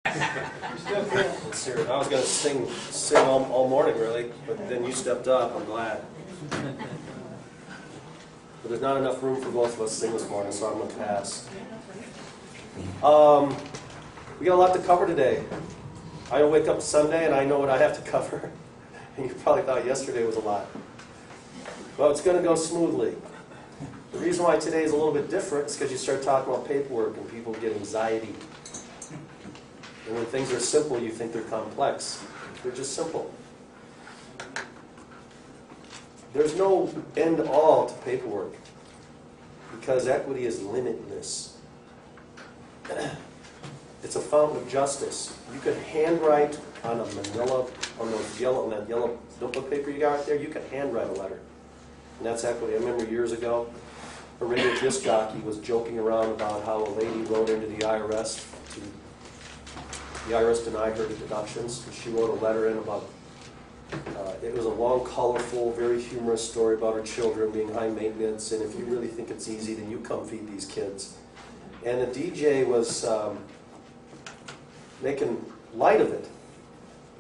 Let's hear it. I was going to sing all morning, really, but then you stepped up. I'm glad. But there's not enough room for both of us to sing this morning, so I'm going to pass. We got a lot to cover today. I wake up Sunday and I know what I have to cover. And you probably thought yesterday was a lot. Well, it's going to go smoothly. The reason why today is a little bit different is because you start talking about paperwork and people get anxiety. And when things are simple, you think they're complex. They're just simple. There's no end all to paperwork because equity is limitless. It's a fountain of justice. You can handwrite on that yellow notebook paper you got right there, you can handwrite a letter. And that's equity. I remember years ago, a radio disc jockey was joking around about how a lady wrote into the IRS. The IRS denied her the deductions, and she wrote a letter in about, it was a long, colorful, very humorous story about her children being high maintenance, and if you really think it's easy, then you come feed these kids. And the DJ was making light of it.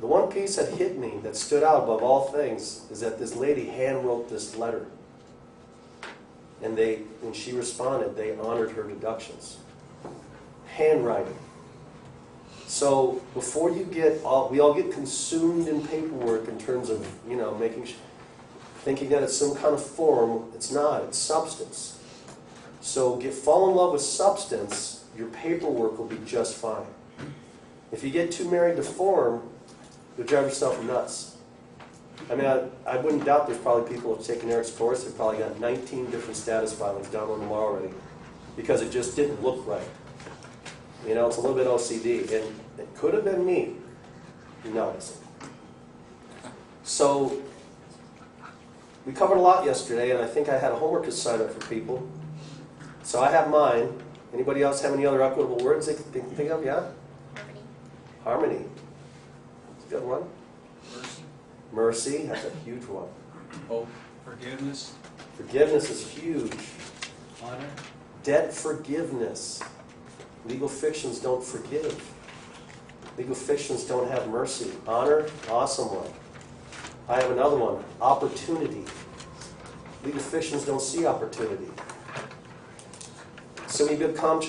The one piece that hit me, that stood out above all things, is that this lady hand-wrote this letter. And when she responded, they honored her deductions. Handwriting. So before you we all get consumed in paperwork in terms of, thinking that it's some kind of form. It's not. It's substance. So fall in love with substance. Your paperwork will be just fine. If you get too married to form, you'll drive yourself nuts. I mean, I wouldn't doubt there's probably people who have taken Eric's course. They've probably got 19 different status filings down on them already because it just didn't look right. It's a little bit OCD, and it could have been me. No, it isn't. So, we covered a lot yesterday, and I think I had a homework assignment for people. So I have mine. Anybody else have any other equitable words they can think of? Yeah? Harmony. That's a good one. Mercy. Mercy, that's a huge one. Hope. Forgiveness. Forgiveness is huge. Honor. Debt forgiveness. Legal fictions don't forgive. Legal fictions don't have mercy. Honor, awesome one. I have another one. Opportunity. Legal fictions don't see opportunity. So when you become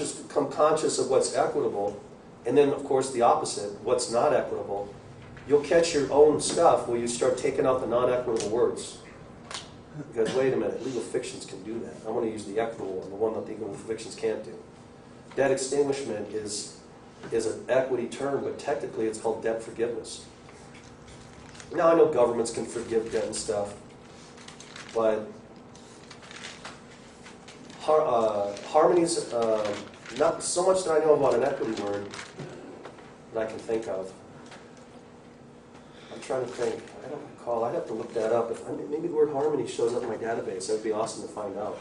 conscious of what's equitable, and then, of course, the opposite, what's not equitable, you'll catch your own stuff where you start taking out the non-equitable words. Because, wait a minute, legal fictions can do that. I want to use the equitable one, the one that the legal fictions can't do. Debt extinguishment is an equity term, but technically it's called debt forgiveness. Now, I know governments can forgive debt and stuff, but harmony's not so much that I know about an equity word that I can think of. I'm trying to think. I don't recall. I'd have to look that up. Maybe the word harmony shows up in my database. That would be awesome to find out.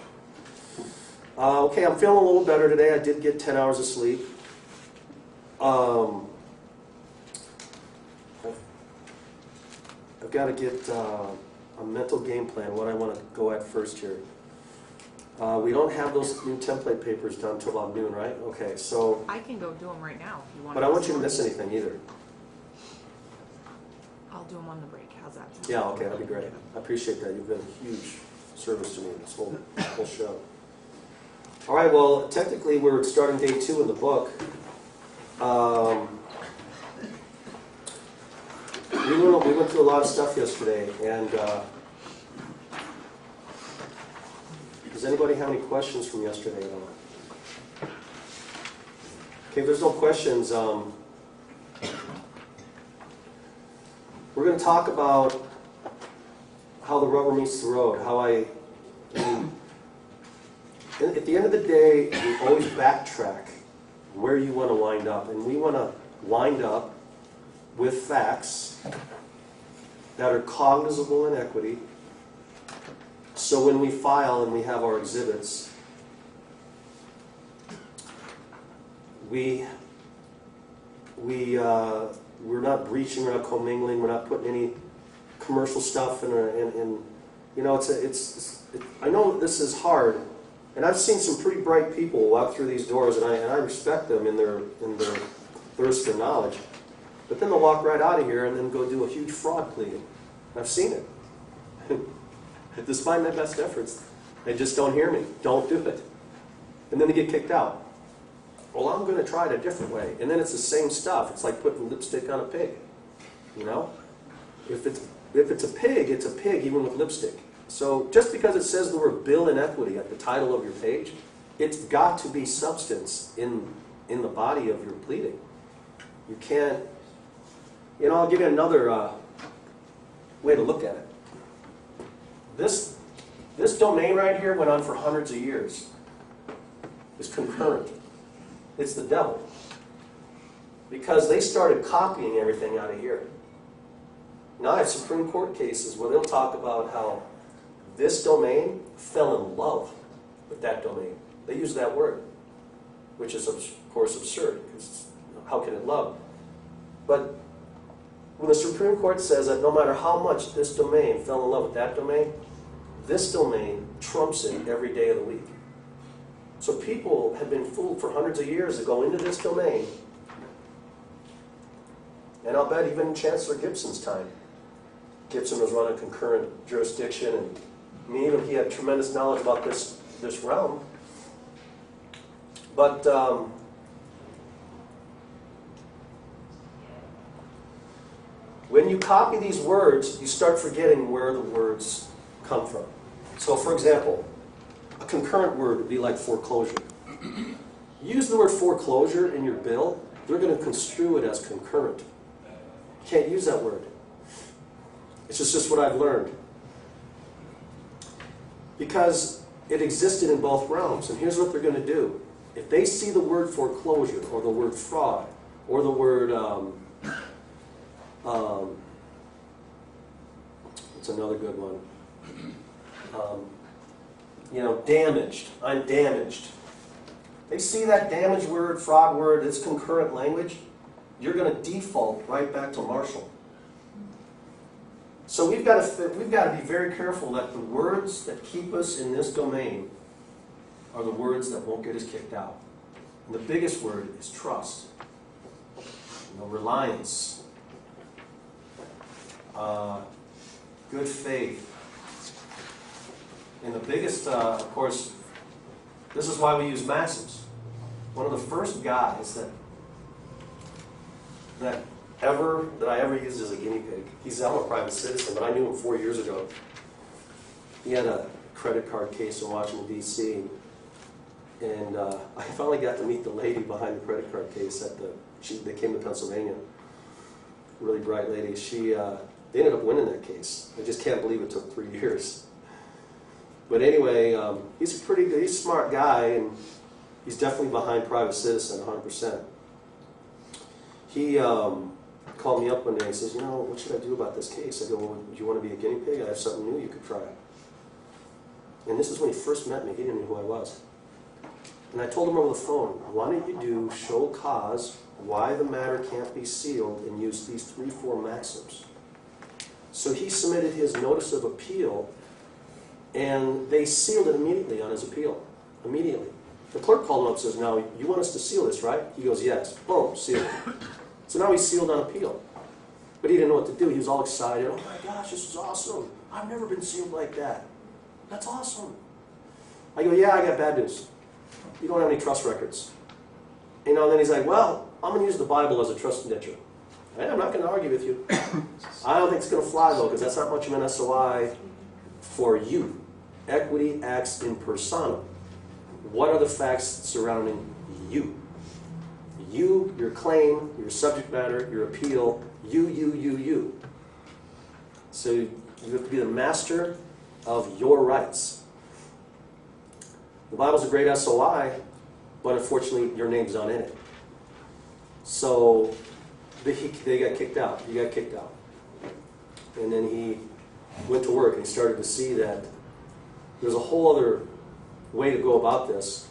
Okay, I'm feeling a little better today. I did get 10 hours of sleep. I've got to get a mental game plan, what I want to go at first here. We don't have those new template papers done until about noon, right? Okay, so... I can go do them right now if you want. But I want you to miss anything either. I'll do them on the break. How's that? Yeah, okay, that'd be great. I appreciate that. You've been a huge service to me this whole show. All right, well, technically we're starting day 2 in the book. We went through a lot of stuff yesterday, and does anybody have any questions from yesterday at all? Okay, if there's no questions, we're going to talk about how the rubber meets the road, at the end of the day, you always backtrack where you want to wind up. And we want to wind up with facts that are cognizable in equity. So when we file and we have our exhibits, we're not breaching, we're not commingling, we're not putting any commercial stuff in. I know this is hard. And I've seen some pretty bright people walk through these doors, and I respect them in their thirst for knowledge. But then they'll walk right out of here and then go do a huge fraud pleading. I've seen it. Despite my best efforts, they just don't hear me. Don't do it. And then they get kicked out. Well, I'm going to try it a different way. And then it's the same stuff. It's like putting lipstick on a pig. You know? If it's a pig, it's a pig even with lipstick. So just because it says the word bill in equity at the title of your page, it's got to be substance in the body of your pleading. You can't, I'll give you another way to look at it. This domain right here went on for hundreds of years. It's concurrent. It's the devil. Because they started copying everything out of here. Now I have Supreme Court cases where they'll talk about how this domain fell in love with that domain. They use that word, which is of course absurd, because how can it love? But when the Supreme Court says that no matter how much this domain fell in love with that domain, this domain trumps it every day of the week. So people have been fooled for hundreds of years to go into this domain. And I'll bet even in Chancellor Gibson's time, Gibson was running concurrent jurisdiction, and even he had tremendous knowledge about this realm. But when you copy these words, you start forgetting where the words come from. So for example, a concurrent word would be like foreclosure. Use the word foreclosure in your bill, they're going to construe it as concurrent. You can't use that word. It's just what I've learned. Because it existed in both realms. And here's what they're going to do. If they see the word foreclosure, or the word fraud, or the word, what's another good one? Damaged. I'm damaged. They see that damaged word, fraud word, it's concurrent language, you're going to default right back to Marshall. So we've got to be very careful that the words that keep us in this domain are the words that won't get us kicked out. And the biggest word is trust, reliance, good faith. And the biggest, of course, this is why we use maxims. One of the first guys that I ever used as a guinea pig. I'm a private citizen, but I knew him 4 years ago. He had a credit card case in Washington, D.C. And I finally got to meet the lady behind the credit card case they came to Pennsylvania. Really bright lady. They ended up winning that case. I just can't believe it took 3 years. But anyway, he's a smart guy, and he's definitely behind private citizen, 100%. He called me up one day and says, what should I do about this case? I go, well, do you want to be a guinea pig? I have something new you could try. And this is when he first met me. He didn't know who I was. And I told him over the phone, why don't you do show cause, why the matter can't be sealed, and use these 3-4 maxims. So he submitted his notice of appeal, and they sealed it immediately on his appeal. Immediately. The clerk called him up and says, now, you want us to seal this, right? He goes, yes. Boom, sealed. So now he's sealed on appeal. But he didn't know what to do. He was all excited. Oh my gosh, this is awesome. I've never been sealed like that. That's awesome. I go, yeah, I got bad news. You don't have any trust records. And then he's like, well, I'm going to use the Bible as a trust indenture. Hey, I'm not going to argue with you. I don't think it's going to fly, though, because that's not much of an SOI for you. Equity acts in persona. What are the facts surrounding you? You, your claim, your subject matter, your appeal, you. So you have to be the master of your rights. The Bible's a great SOI, but unfortunately your name's not in it. So they got kicked out. He got kicked out. And then he went to work and he started to see that there's a whole other way to go about this.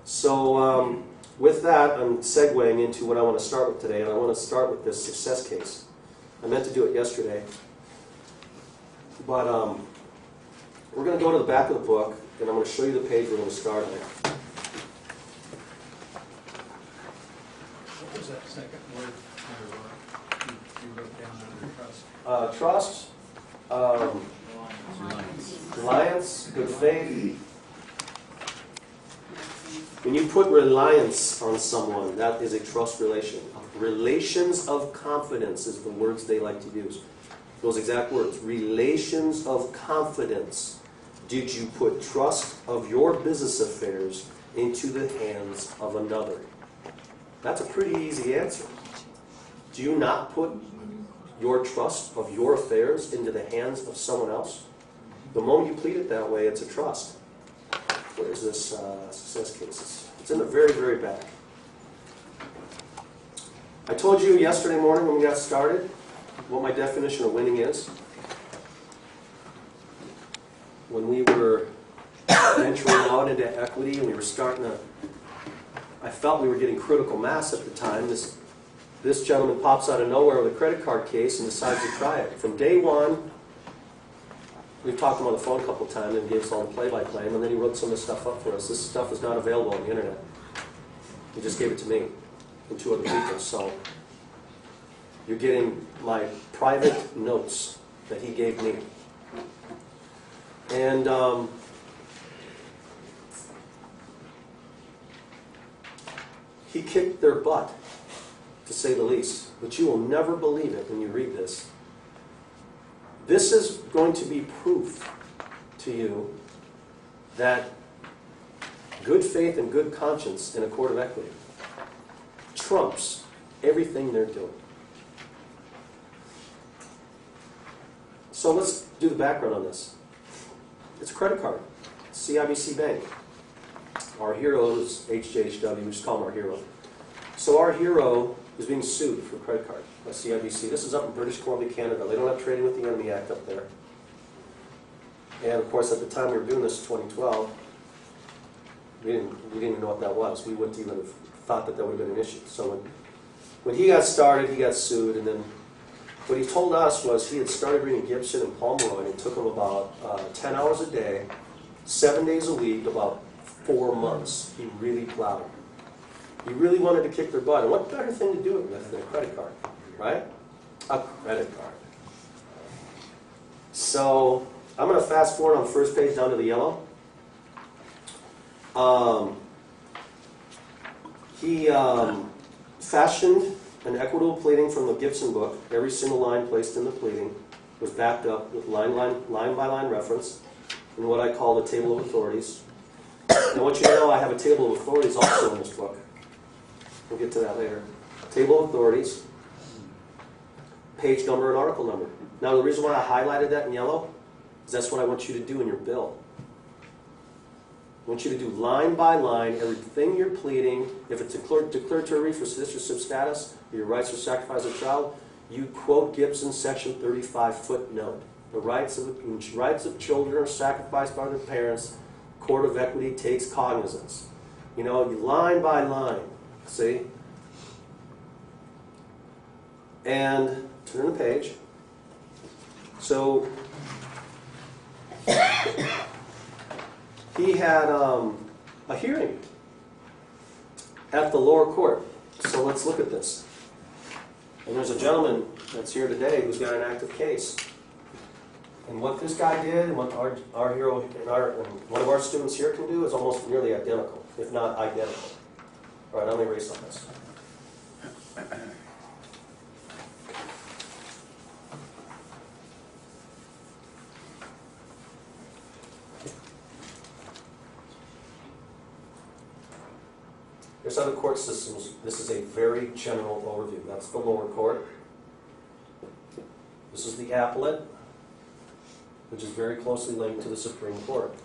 So with that, I'm segueing into what I want to start with today, and I want to start with this success case. I meant to do it yesterday, but we're going to go to the back of the book, and I'm going to show you the page we're going to start on. What was that? trust, reliance, good faith. When you put reliance on someone, that is a trust relation. Relations of confidence is the words they like to use. Those exact words. Relations of confidence. Did you put trust of your business affairs into the hands of another? That's a pretty easy answer. Do you not put your trust of your affairs into the hands of someone else? The moment you plead it that way, it's a trust. Where is this success cases? It's in the very, very back. I told you yesterday morning when we got started what my definition of winning is. When we were venturing out into equity and we were starting to, I felt we were getting critical mass at the time. This gentleman pops out of nowhere with a credit card case and decides to try it. From day one, we've talked to him on the phone a couple of times and gave us all the play-by-play, and then he wrote some of this stuff up for us. This stuff is not available on the internet. He just gave it to me and 2 other people. So you're getting my private notes that he gave me. And he kicked their butt, to say the least. But you will never believe it when you read this. This is going to be proof to you that good faith and good conscience in a court of equity trumps everything they're doing. So let's do the background on this. It's a credit card. CIBC Bank. Our hero is HJHW. We just call him our hero. So our hero is being sued for a credit card by CIBC. This is up in British Columbia, Canada. They don't have Trading with the Enemy Act up there. And of course, at the time we were doing this in 2012, we didn't even know what that was. We wouldn't even have thought that that would have been an issue. So when he got started, he got sued, and then what he told us was he had started reading Gibson and Pomeroy, and it took him about 10 hours a day, 7 days a week, about 4 months. He really plowed. He really wanted to kick their butt. And what better thing to do it with than a credit card, right? A credit card. So I'm going to fast forward on the first page down to the yellow. He fashioned an equitable pleading from the Gibson book. Every single line placed in the pleading was backed up with line by line reference in what I call the table of authorities. And I want you to know I have a table of authorities also in this book. We'll get to that later. Table of authorities, page number and article number. Now the reason why I highlighted that in yellow is that's what I want you to do in your bill. I want you to do line by line everything you're pleading. If it's declaratory for citizenship status or your rights for sacrifice of child, you quote Gibson section 35 footnote. The rights of children are sacrificed by their parents. Court of equity takes cognizance. You know, you line by line. See? And turn the page. So he had a hearing at the lower court. So let's look at this. And there's a gentleman that's here today who's got an active case. And what this guy did and what our hero and one of our students here can do is almost nearly identical, if not identical. All right, I'm going to erase on this. Here's how the court systems. This is a very general overview. That's the lower court. This is the appellate, which is very closely linked to the Supreme Court.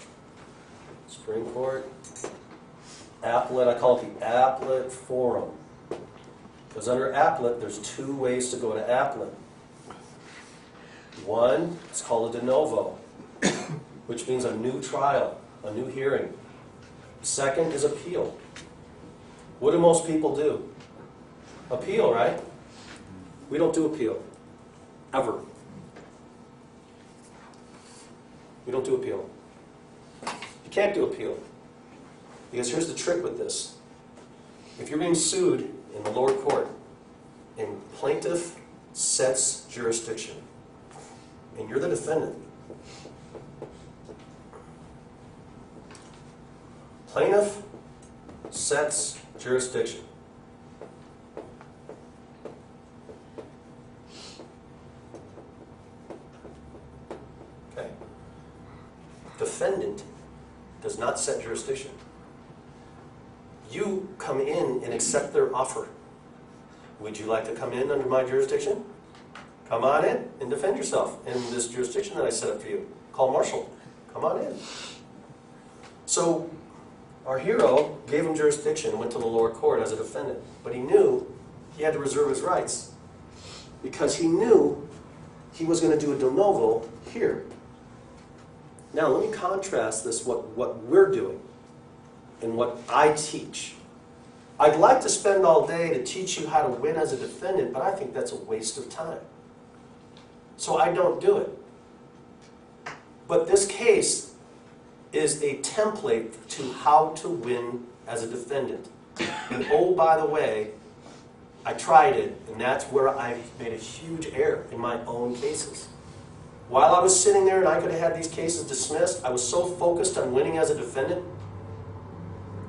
Supreme Court, appellate, I call it the appellate forum. Because under appellate, there's 2 ways to go to appellate. One, it's called a de novo, which means a new trial, a new hearing. Second is appeal. What do most people do? Appeal, right? We don't do appeal. Ever. We don't do appeal. You can't do appeal. Because here's the trick with this. If you're being sued in the lower court, and plaintiff sets jurisdiction, and you're the defendant. Plaintiff sets jurisdiction. Okay. Defendant does not set jurisdiction. You come in and accept their offer. Would you like to come in under my jurisdiction? Come on in and defend yourself in this jurisdiction that I set up for you. Call Marshall. Come on in. So our hero gave him jurisdiction and went to the lower court as a defendant. But he knew he had to reserve his rights because he knew he was going to do a de novo here. Now let me contrast this, what we're doing and what I teach. I'd like to spend all day to teach you how to win as a defendant, but I think that's a waste of time. So I don't do it. But this case is a template to how to win as a defendant. And oh, by the way, I tried it, and that's where I made a huge error in my own cases. While I was sitting there and I could have had these cases dismissed, I was so focused on winning as a defendant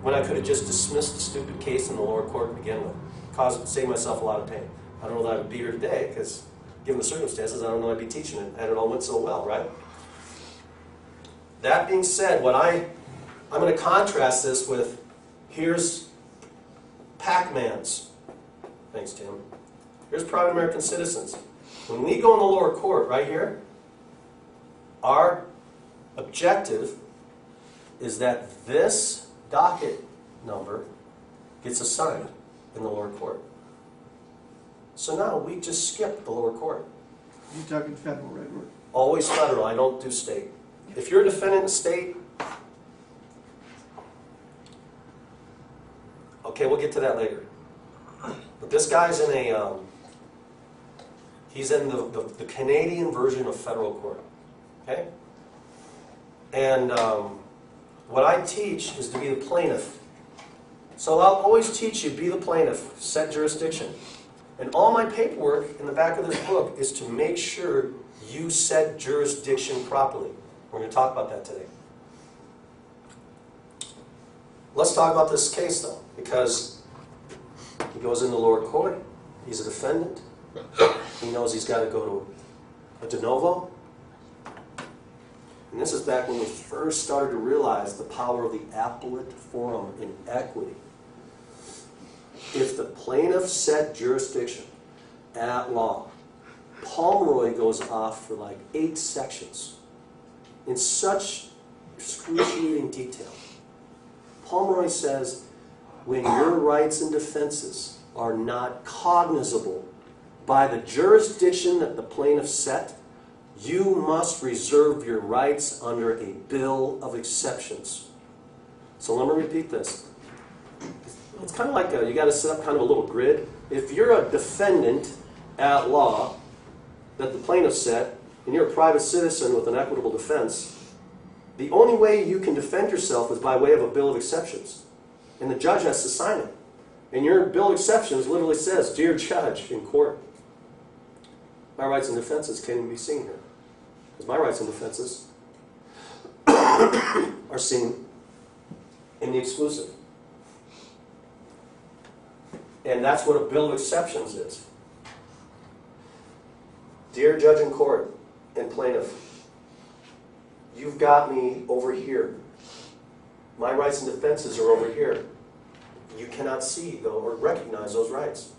when I could have just dismissed the stupid case in the lower court to begin with. Save myself a lot of pain. I don't know that I would be here today because given the circumstances, I don't know I'd be teaching it, and it all went so well, right? That being said, I'm going to contrast this with, here's Pac-Mans. Thanks, Tim. Here's private American citizens. When we go in the lower court, right here, our objective is that this docket number gets assigned in the lower court. So now we just skip the lower court. You're talking federal, right? Always federal. I don't do state. If you're a defendant in state, okay, we'll get to that later. But this guy's in he's in the Canadian version of federal court. Okay? And what I teach is to be the plaintiff. So I'll always teach you, be the plaintiff, set jurisdiction. And all my paperwork in the back of this book is to make sure you set jurisdiction properly. We're going to talk about that today. Let's talk about this case, though, because he goes in the lower court. He's a defendant. He knows he's got to go to a de novo. And this is back when we first started to realize the power of the appellate forum in equity. If the plaintiff set jurisdiction at law, Pomeroy goes off for like 8 sections in such excruciating detail. Pomeroy says, when your rights and defenses are not cognizable by the jurisdiction that the plaintiff set, you must reserve your rights under a bill of exceptions. So let me repeat this. It's kind of like you got to set up kind of a little grid. If you're a defendant at law that the plaintiff set, and you're a private citizen with an equitable defense, the only way you can defend yourself is by way of a bill of exceptions. And the judge has to sign it. And your bill of exceptions literally says, "Dear Judge in court, my rights and defenses can't even be seen here." Because my rights and defenses are seen in the exclusive. And that's what a bill of exceptions is. Dear Judge in court and plaintiff, you've got me over here. My rights and defenses are over here. You cannot see, though, or recognize those rights.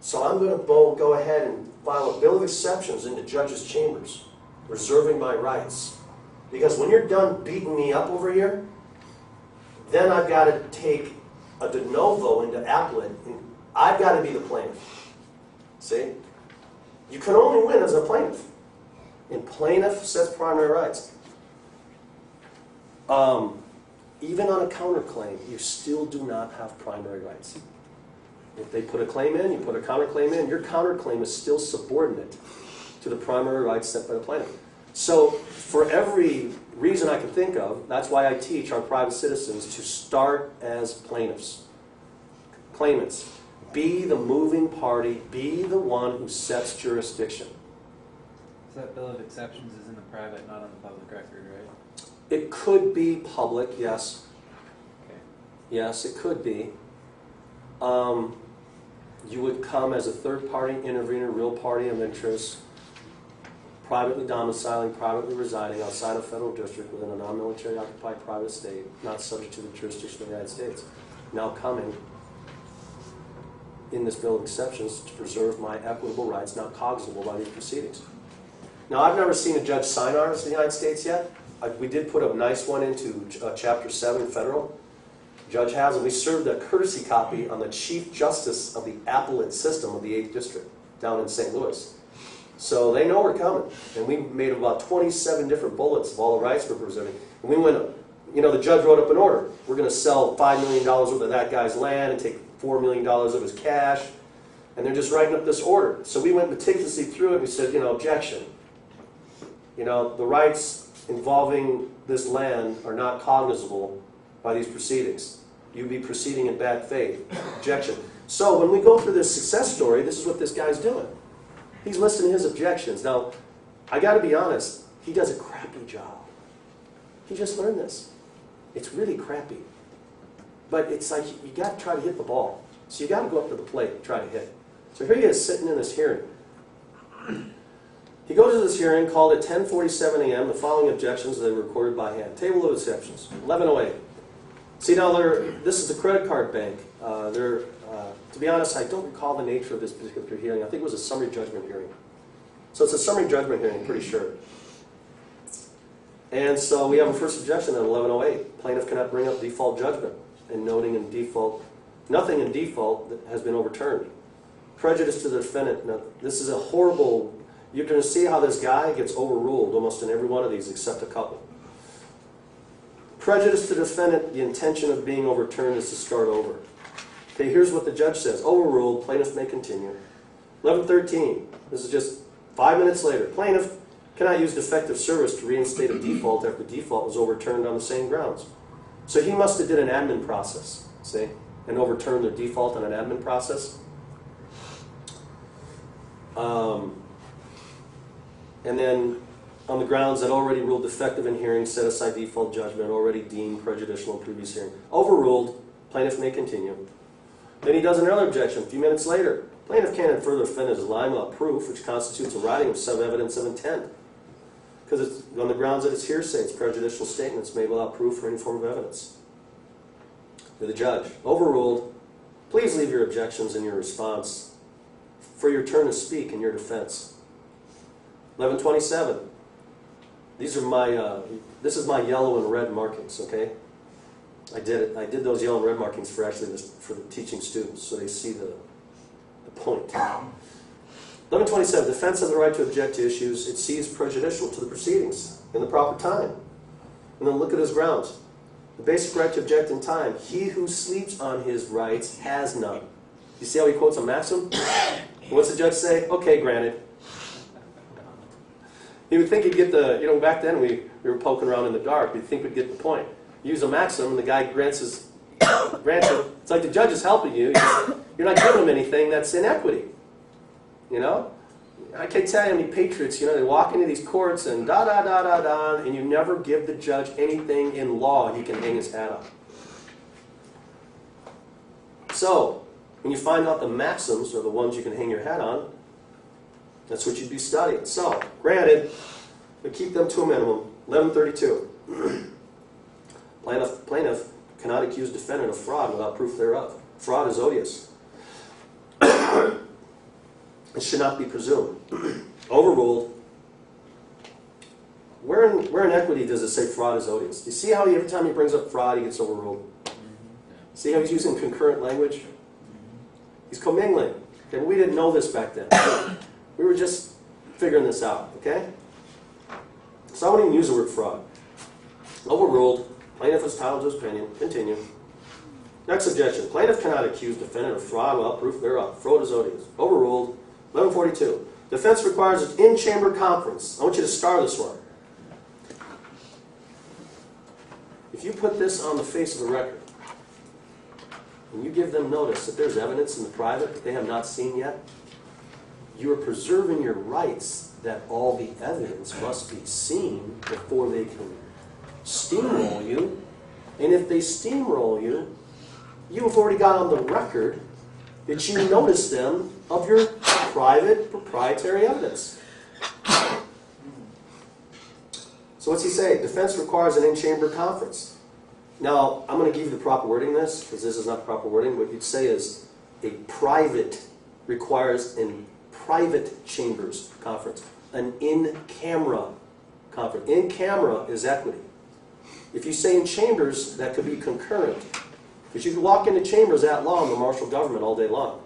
So I'm going to go ahead and file a bill of exceptions into judges' chambers, reserving my rights. Because when you're done beating me up over here, then I've got to take a de novo into appellate, and I've got to be the plaintiff. See? You can only win as a plaintiff. And plaintiff sets primary rights. Even on a counterclaim, you still do not have primary rights. If they put a claim in, you put a counterclaim in, your counterclaim is still subordinate to the primary rights set by the plaintiff. So for every reason I can think of, that's why I teach our private citizens to start as plaintiffs. Claimants. Be the moving party. Be the one who sets jurisdiction. So that bill of exceptions is in the private, not on the public record, right? It could be public, yes. Okay. Yes, it could be. You would come as a third-party intervener, real party of interest, privately domiciling, privately residing outside a federal district within a non-military occupied private state, not subject to the jurisdiction of the United States. Now coming in this bill of exceptions to preserve my equitable rights not cognizable by these proceedings. Now, I've never seen a judge sign ours in the United States yet. We did put a nice one into Chapter 7 federal. Judge has, and we served a courtesy copy on the Chief Justice of the appellate system of the 8th District down in St. Louis. So they know we're coming. And we made about 27 different bullets of all the rights we're preserving. And we went, you know, the judge wrote up an order. We're going to sell $5 million worth of that guy's land and take $4 million of his cash. And they're just writing up this order. So we went meticulously through it and we said, you know, objection. You know, the rights involving this land are not cognizable by these proceedings. You'd be proceeding in bad faith. Objection. So when we go through this success story, this is what this guy's doing. He's listing his objections. Now, I got to be honest, he does a crappy job. He just learned this. It's really crappy. But it's like you got to try to hit the ball. So you got to go up to the plate and try to hit. So here he is sitting in this hearing. He goes to this hearing, called at 10:47 a.m. The following objections they were recorded by hand. Table of exceptions, 11:08. See, now this is the credit card bank. To be honest, I don't recall the nature of this particular hearing. I think it was a summary judgment hearing. So it's a summary judgment hearing, I'm pretty sure. And so we have a first objection at 11:08. Plaintiff cannot bring up default judgment, and noting in default, nothing in default that has been overturned. Prejudice to the defendant. Now, this is a horrible. You're going to see how this guy gets overruled almost in every one of these except a couple. Prejudice to the defendant, the intention of being overturned is to start over. Okay, here's what the judge says. Overruled, plaintiff may continue. 11:13, this is just 5 minutes later. Plaintiff cannot use defective service to reinstate a default after default was overturned on the same grounds. So he must have did an admin process, see, and overturned the default on an admin process. And then on the grounds that already ruled defective in hearing, set aside default judgment, already deemed prejudicial in previous hearing. Overruled, plaintiff may continue. Then he does another objection a few minutes later. Plaintiff cannot further defend his lying without proof, which constitutes a writing of some evidence of intent. Because it's on the grounds that it's hearsay, it's prejudicial statements made without proof or any form of evidence. To the judge, overruled, please leave your objections in your response for your turn to speak in your defense. 11:27. These are my, this is my yellow and red markings, okay? I did it. I did those yellow and red markings for actually for the teaching students, so they see the point. 11:27. Defense has the right to object to issues it sees prejudicial to the proceedings in the proper time. And then look at his grounds. The basic right to object in time. He who sleeps on his rights has none. You see how he quotes a maxim? What's the judge say? Okay, granted. You would think you'd get the, you know, back then we were poking around in the dark. You'd think we'd get the point. Use a maxim, and the guy grants it. It's like the judge is helping you. You're not giving him anything that's inequity. You know? I can't tell you how many patriots, you know, they walk into these courts and da-da-da-da-da, and you never give the judge anything in law he can hang his hat on. So, when you find out the maxims are the ones you can hang your hat on, that's what you'd be studying. So, granted, but keep them to a minimum. 11:32. Plaintiff cannot accuse defendant of fraud without proof thereof. Fraud is odious. It should not be presumed. Overruled. Where in equity does it say fraud is odious? You see how every time he brings up fraud, he gets overruled? See how he's using concurrent language? He's commingling. Okay, but we didn't know this back then. We were just figuring this out, okay? So I wouldn't even use the word fraud. Overruled. Plaintiff is entitled to his opinion. Continue. Next objection. Plaintiff cannot accuse defendant of fraud without proof thereof. Fraud is odious. Overruled. 11:42. Defense requires an in-chamber conference. I want you to star this one. If you put this on the face of the record, and you give them notice that there's evidence in the private that they have not seen yet, you are preserving your rights that all the evidence must be seen before they can steamroll you. And if they steamroll you, you have already got on the record that you noticed them of your private proprietary evidence. So what's he say? Defense requires an in-chamber conference. Now, I'm going to give you the proper wording in this, because this is not the proper wording. What you'd say is a private requires in private chambers conference, an in-camera conference. In-camera is equity. If you say in chambers, that could be concurrent. Because you can walk into chambers at law in the martial government all day long.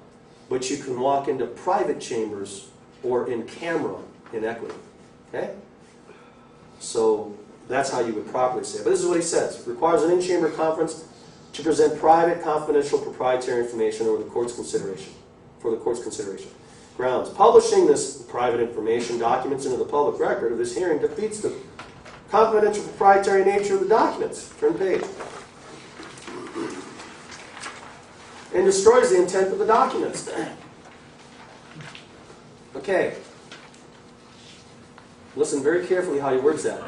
But you can walk into private chambers or in camera in equity. Okay? So that's how you would properly say it. But this is what he says. Requires an in-chamber conference to present private, confidential, proprietary information over the court's consideration. For the court's consideration. Grounds. Publishing this private information documents into the public record of this hearing defeats the confidential, proprietary nature of the documents. Turn page. And destroys the intent of the documents. Okay. Listen very carefully how he words that.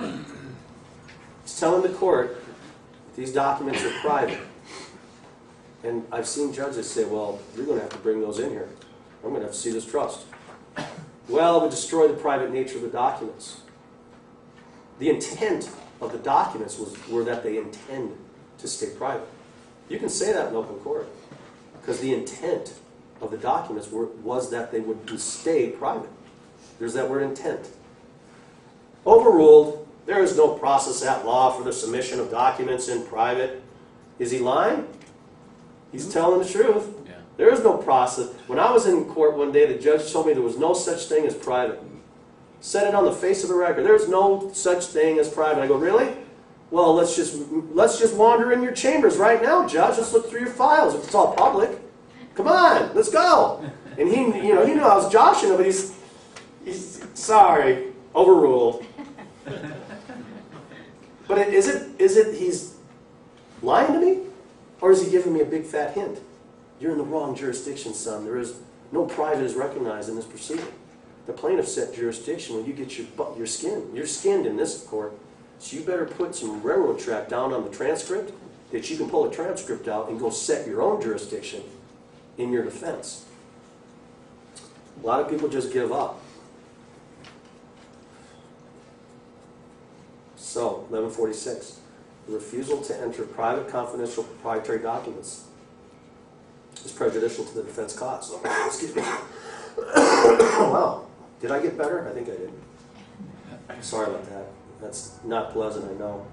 He's telling the court these documents are private. And I've seen judges say, well, you're going to have to bring those in here. I'm going to have to see this trust. Well, it would destroy the private nature of the documents. The intent of the documents were that they intend to stay private. You can say that in open court. Because the intent of the documents was that they would stay private. There's that word intent. Overruled. There is no process at law for the submission of documents in private. Is he lying? He's telling the truth. Yeah. There is no process. When I was in court one day, the judge told me there was no such thing as private. Said it on the face of the record. There's no such thing as private. I go, really? Well, let's just wander in your chambers right now, Judge. Let's look through your files. If it's all public, come on, let's go. And he knew I was joshing him, but he's sorry, overruled. But is it he's lying to me, or is he giving me a big fat hint? You're in the wrong jurisdiction, son. There is no private is recognized in this proceeding. The plaintiff set jurisdiction when you get your skin. You're skinned in this court. So you better put some railroad track down on the transcript that you can pull a transcript out and go set your own jurisdiction in your defense. A lot of people just give up. So, 1146. The refusal to enter private, confidential, proprietary documents is prejudicial to the defense cause. Excuse me. Wow. Did I get better? I think I did. Sorry about that. That's not pleasant, I know.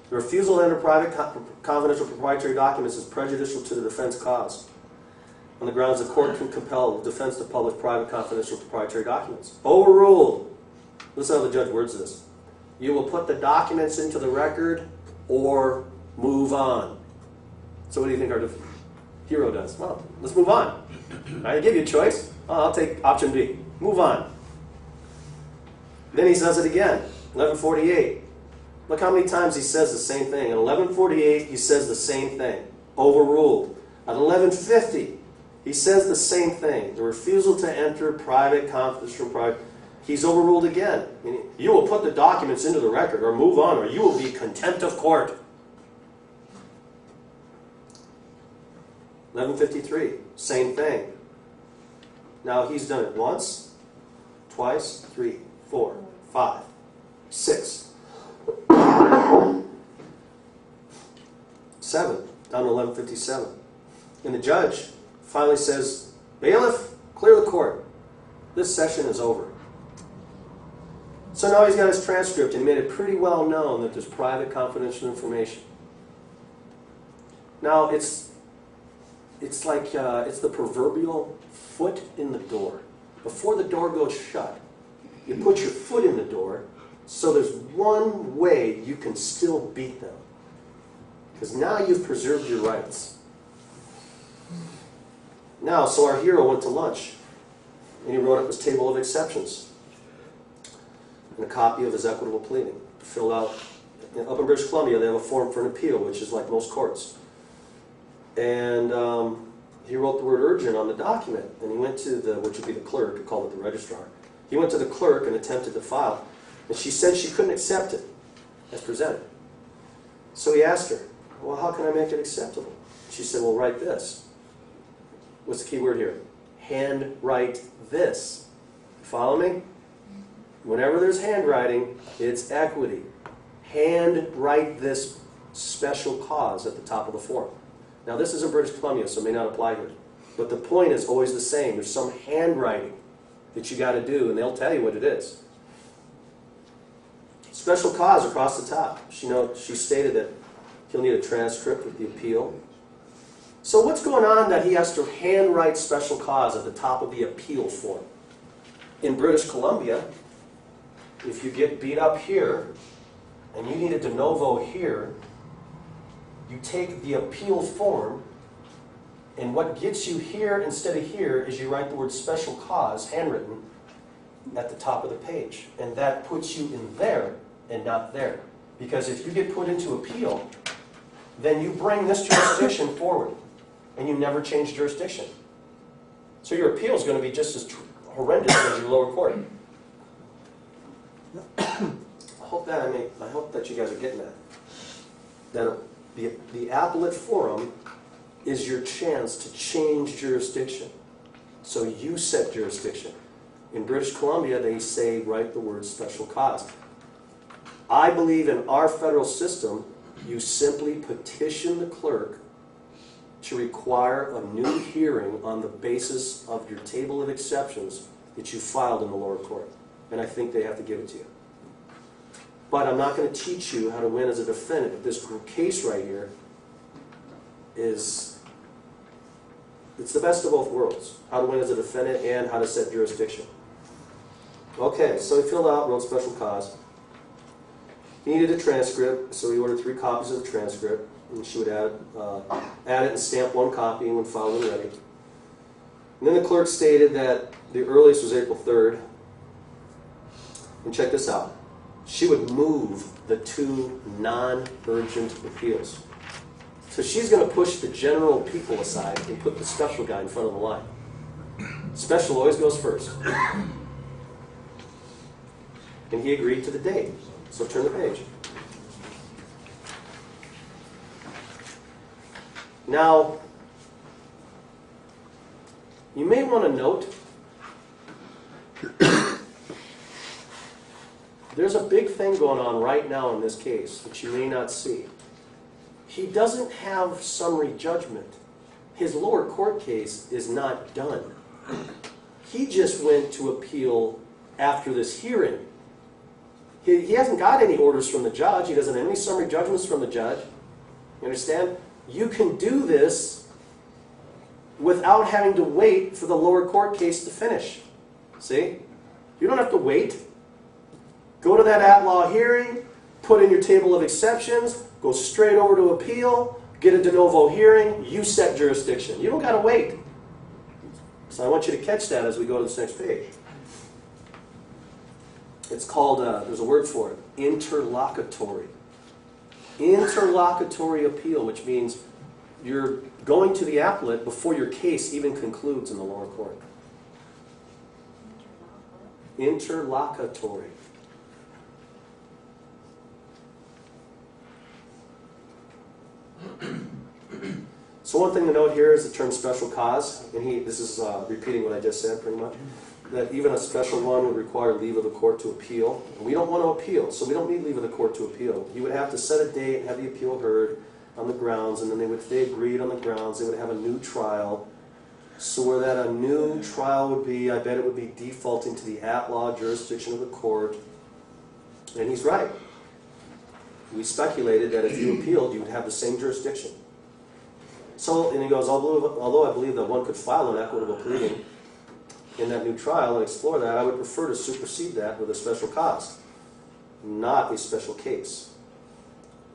The refusal to enter private, confidential, proprietary documents is prejudicial to the defense cause on the grounds the court can compel the defense to publish private, confidential, proprietary documents. Overruled. Listen how the judge words this. You will put the documents into the record or move on. So what do you think our hero does? Well, let's move on. I give you a choice. I'll take option B. Move on. Then he says it again, 1148. Look how many times he says the same thing. At 1148, he says the same thing. Overruled. At 1150, he says the same thing. The refusal to enter private, confidential, private. He's overruled again. You will put the documents into the record or move on, or you will be contempt of court. 1153, same thing. Now he's done it once, twice, 3, 4, 5, 6, 7, down to 1157. And the judge finally says, bailiff, clear the court. This session is over. So now he's got his transcript and made it pretty well known that there's private, confidential information. Now it's like it's the proverbial foot in the door. Before the door goes shut, you put your foot in the door, so there's one way you can still beat them. Because now you've preserved your rights. Now, so our hero went to lunch, and he wrote up his table of exceptions and a copy of his equitable pleading, filled out. Up in British Columbia, they have a form for an appeal, which is like most courts. And he wrote the word urgent on the document, and he went to which would be the clerk, called it the registrar. He went to the clerk and attempted to file, and she said she couldn't accept it as presented. So he asked her, well, how can I make it acceptable? She said, well, write this. What's the key word here? Handwrite this. Follow me? Whenever there's handwriting, it's equity. Handwrite this special cause at the top of the form. Now, this is in British Columbia, so it may not apply here. But the point is always the same. There's some handwriting that you got to do, and they'll tell you what it is. Special cause across the top. She stated that he'll need a transcript of the appeal. So what's going on that he has to handwrite special cause at the top of the appeal form? In British Columbia, if you get beat up here, and you need a de novo here, you take the appeal form, and what gets you here instead of here is you write the word special cause, handwritten, at the top of the page. And that puts you in there and not there. Because if you get put into appeal, then you bring this jurisdiction forward, and you never change jurisdiction. So your appeal is going to be just as horrendous as your lower court. I hope that you guys are getting that. That the appellate forum is your chance to change jurisdiction. So you set jurisdiction. In British Columbia, they say write the word special cause. I believe in our federal system, you simply petition the clerk to require a new hearing on the basis of your table of exceptions that you filed in the lower court. And I think they have to give it to you. But I'm not going to teach you how to win as a defendant. This case right here it's the best of both worlds. How to win as a defendant and how to set jurisdiction. Okay, so he filled out, wrote special cause. He needed a transcript, so he ordered 3 copies of the transcript. And she would add it and stamp 1 copy when filed and ready. And then the clerk stated that the earliest was April 3rd. And check this out. She would move the 2 non-urgent appeals. So she's going to push the general people aside and put the special guy in front of the line. Special always goes first. And he agreed to the date. So turn the page. Now, you may want to note there's a big thing going on right now in this case that you may not see. He doesn't have summary judgment. His lower court case is not done. He just went to appeal after this hearing. He hasn't got any orders from the judge. He doesn't have any summary judgments from the judge. You understand? You can do this without having to wait for the lower court case to finish. See? You don't have to wait. Go to that at-law hearing, put in your table of exceptions, go straight over to appeal, get a de novo hearing, you set jurisdiction. You don't got to wait. So I want you to catch that as we go to this next page. It's called, there's a word for it, interlocutory. Interlocutory appeal, which means you're going to the appellate before your case even concludes in the lower court. Interlocutory. So one thing to note here is the term special cause, and this is repeating what I just said pretty much, that even a special one would require leave of the court to appeal. And we don't want to appeal, so we don't need leave of the court to appeal. You would have to set a date and have the appeal heard on the grounds, and then if they agreed on the grounds, they would have a new trial. So where that a new trial would be, I bet it would be defaulting to the at-law jurisdiction of the court. And he's right. We speculated that if you appealed, you would have the same jurisdiction. So, and he goes, although I believe that one could file an equitable pleading in that new trial and explore that, I would prefer to supersede that with a special cause, not a special case.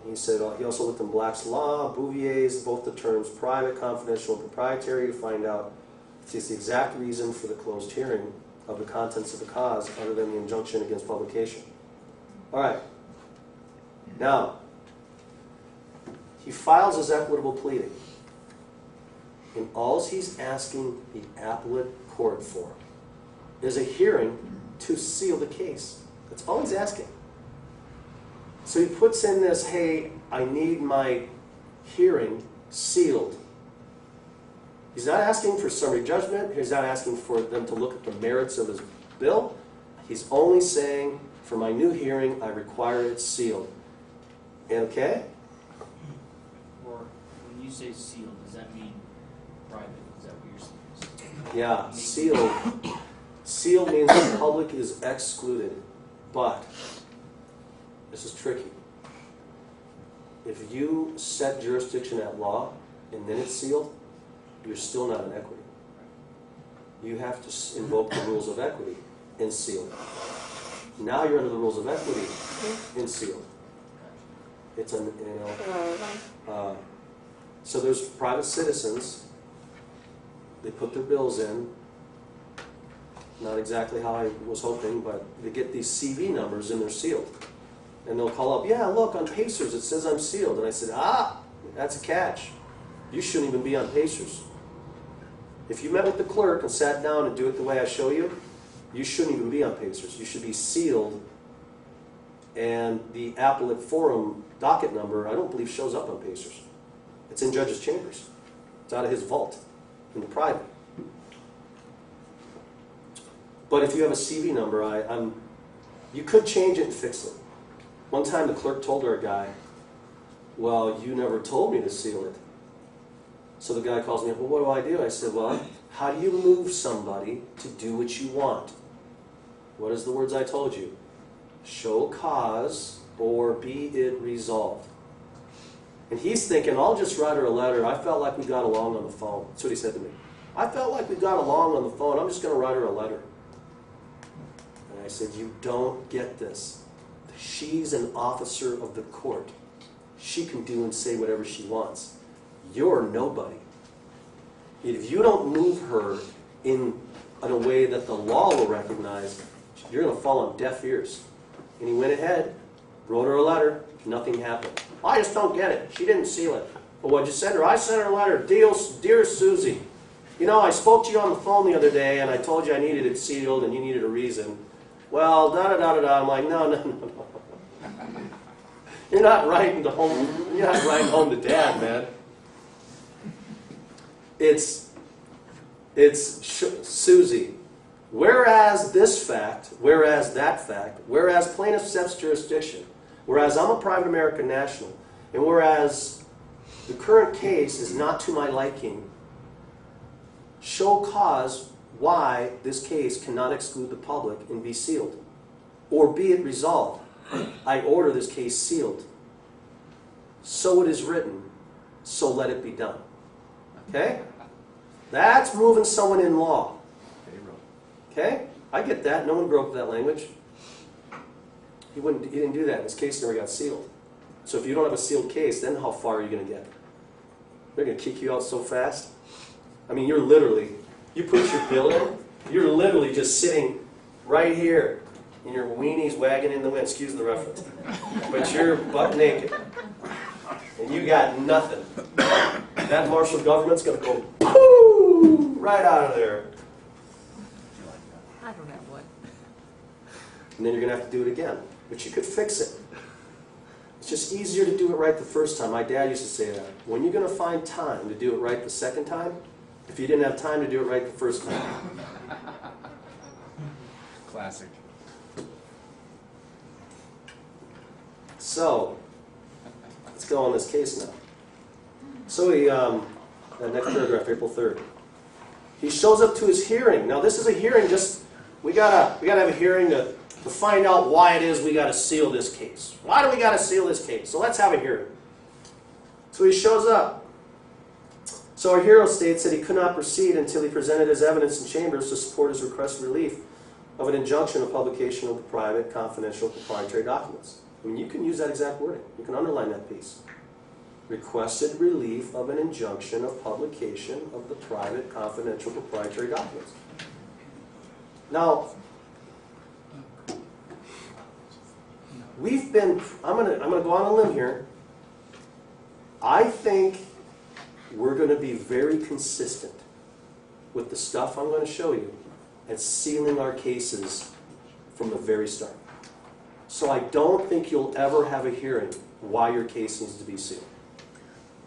He said he also looked in Black's Law, Bouvier's, both the terms private, confidential, and proprietary to find out if it's the exact reason for the closed hearing of the contents of the cause other than the injunction against publication. All right. Now, he files his equitable pleading. And all he's asking the appellate court for is a hearing to seal the case. That's all he's asking. So he puts in this, hey, I need my hearing sealed. He's not asking for summary judgment. He's not asking for them to look at the merits of his bill. He's only saying, for my new hearing, I require it sealed. Okay? Or when you say sealed, does that mean private? Is that what you're saying? Yeah, sealed. Sealed means the public is excluded. But, this is tricky. If you set jurisdiction at law and then it's sealed, you're still not in equity. You have to invoke the rules of equity and seal. Now you're under the rules of equity and sealed. It's an, so there's private citizens. They put their bills in. Not exactly how I was hoping, but they get these CV numbers and they're sealed. And they'll call up, yeah, look, on Pacers it says I'm sealed. And I said, that's a catch. You shouldn't even be on Pacers. If you met with the clerk and sat down and do it the way I show you, you shouldn't even be on Pacers. You should be sealed. And the appellate forum docket number, I don't believe shows up on Pacers. It's in Judge's chambers. It's out of his vault in the private. But if you have a CV number, you could change it and fix it. One time the clerk told our guy, well, you never told me to seal it. So the guy calls me up, well, what do? I said, well, how do you move somebody to do what you want? What is the words I told you? Show cause or be it resolved. And he's thinking, I'll just write her a letter. I felt like we got along on the phone. That's what he said to me. I felt like we got along on the phone. I'm just going to write her a letter. And I said, you don't get this. She's an officer of the court. She can do and say whatever she wants. You're nobody. If you don't move her in a way that the law will recognize, you're going to fall on deaf ears. And he went ahead, wrote her a letter, nothing happened. I just don't get it. She didn't seal it. Well, what'd you send her? I sent her a letter. Dear Susie, you know, I spoke to you on the phone the other day and I told you I needed it sealed and you needed a reason. Well, da-da-da-da-da. I'm like, no. You're not writing home to Dad, man. It's Susie. Whereas this fact, whereas that fact, whereas plaintiff accepts jurisdiction, whereas I'm a private American national, and whereas the current case is not to my liking, show cause why this case cannot exclude the public and be sealed. Or be it resolved. I order this case sealed. So it is written, so let it be done. Okay? That's moving someone in law. Okay? I get that. No one grew up with that language. He didn't do that. His case never got sealed. So if you don't have a sealed case, then how far are you going to get? They're going to kick you out so fast. I mean, you put your bill in, you're literally just sitting right here and your weenie's wagging in the wind. Excuse the reference. But you're butt naked. And you got nothing. That martial government's going to go pooh, right out of there. I don't have one. And then you're going to have to do it again. But you could fix it. It's just easier to do it right the first time. My dad used to say that. When you're going to find time to do it right the second time, if you didn't have time to do it right the first time. Classic. So, let's go on this case now. So he, next paragraph, April 3rd. He shows up to his hearing. Now this is a hearing we gotta have a hearing to find out why it is we gotta seal this case. Why do we gotta seal this case? So let's have a hearing. So he shows up. So our hero states that he could not proceed until he presented his evidence in chambers to support his request for relief of an injunction of publication of the private, confidential, proprietary documents. I mean, you can use that exact wording. You can underline that piece. Requested relief of an injunction of publication of the private, confidential, proprietary documents. Now, I'm gonna go on a limb here. I think we're going to be very consistent with the stuff I'm going to show you and sealing our cases from the very start. So I don't think you'll ever have a hearing why your case needs to be sealed.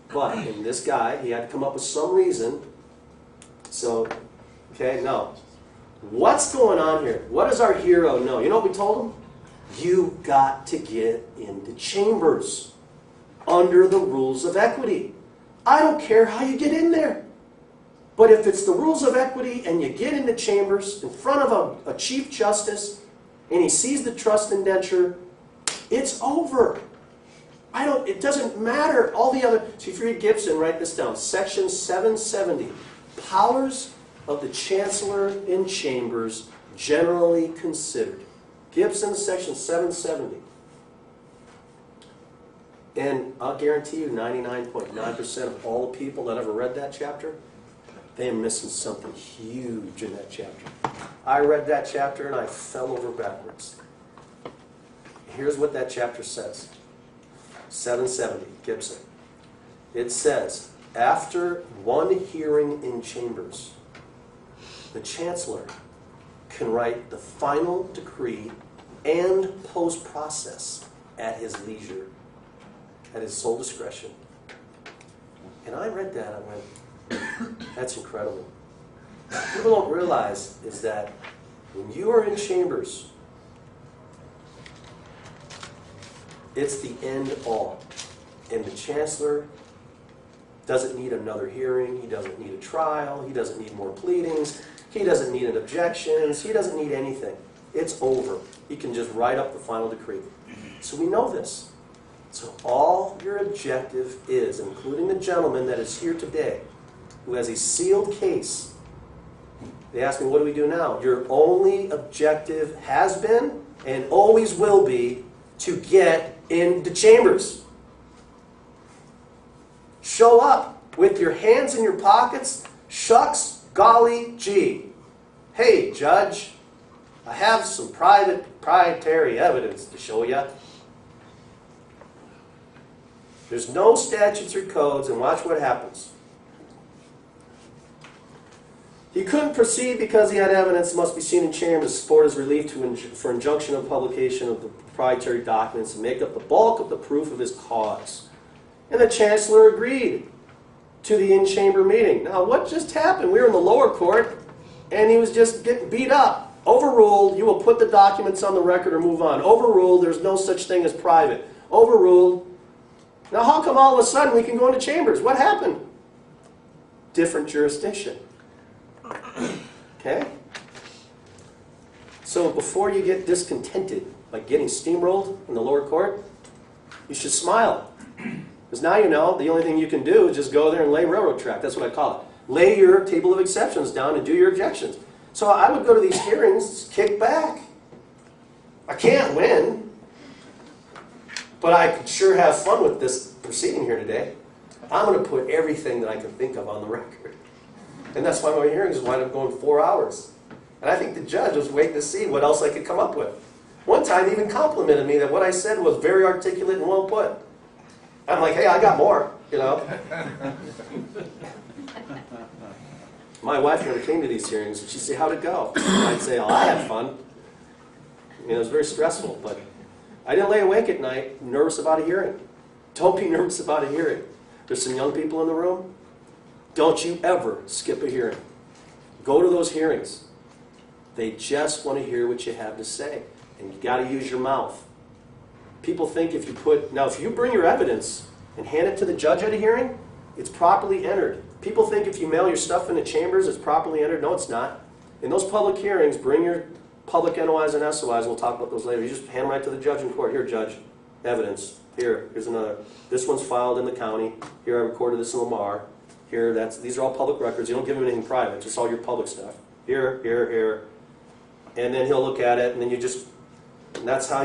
But in this guy, he had to come up with some reason. So, okay, no. What's going on here? What does our hero know? You know what we told him? You got to get into chambers under the rules of equity. I don't care how you get in there. But if it's the rules of equity and you get into chambers in front of a Chief Justice and he sees the trust indenture, it's over. It doesn't matter. All the other, so if you read Gibson, write this down. Section 770, powers of the Chancellor in chambers generally considered. Gibson, section 770. And I'll guarantee you 99.9% of all the people that ever read that chapter, they are missing something huge in that chapter. I read that chapter and I fell over backwards. Here's what that chapter says. 770, Gibson. It says, after one hearing in chambers, the Chancellor can write the final decree and post-process at his leisure, at his sole discretion. And I read that, I went, that's incredible. What people don't realize is that when you are in chambers, it's the end all. And the Chancellor doesn't need another hearing, he doesn't need a trial, he doesn't need more pleadings, he doesn't need an objections, he doesn't need anything. It's over. He can just write up the final decree. So we know this. So all your objective is, including the gentleman that is here today, who has a sealed case. They ask me, what do we do now? Your only objective has been and always will be to get into chambers. Show up with your hands in your pockets. Shucks, golly, gee. Hey, Judge, I have some proprietary evidence to show you. There's no statutes or codes, and watch what happens. He couldn't proceed because he had evidence that must be seen in chambers to support his relief for injunction of publication of the proprietary documents and make up the bulk of the proof of his cause. And the Chancellor agreed to the in-chamber meeting. Now, what just happened? We were in the lower court, and he was just getting beat up. Overruled, you will put the documents on the record or move on. Overruled, there's no such thing as private. Overruled. Now, how come all of a sudden we can go into chambers? What happened? Different jurisdiction. Okay? So before you get discontented by getting steamrolled in the lower court, you should smile. Because now you know the only thing you can do is just go there and lay railroad track. That's what I call it. Lay your table of exceptions down and do your objections. So I would go to these hearings, kick back. I can't win, but I could sure have fun with this proceeding here today. I'm going to put everything that I can think of on the record. And that's why my hearings wind up going 4 hours. And I think the judge was waiting to see what else I could come up with. One time he even complimented me that what I said was very articulate and well put. I'm like, hey, I got more, you know. My wife never came to these hearings, and she'd say, how'd it go? And I'd say, oh, I had fun. You know, it was very stressful, but I didn't lay awake at night nervous about a hearing. Don't be nervous about a hearing. There's some young people in the room. Don't you ever skip a hearing. Go to those hearings. They just want to hear what you have to say, and you got to use your mouth. People think if you bring your evidence and hand it to the judge at a hearing, it's properly entered. People think if you mail your stuff into chambers, it's properly entered. No, it's not. In those public hearings, bring your public NOIs and SOIs. We'll talk about those later. You just hand them right to the judge in court. Here, judge, evidence. Here's another. This one's filed in the county. Here, I recorded this in Lamar. Here, these are all public records. You don't give them anything private. Just all your public stuff. Here, here, here. And then he'll look at it, and then you just, and that's all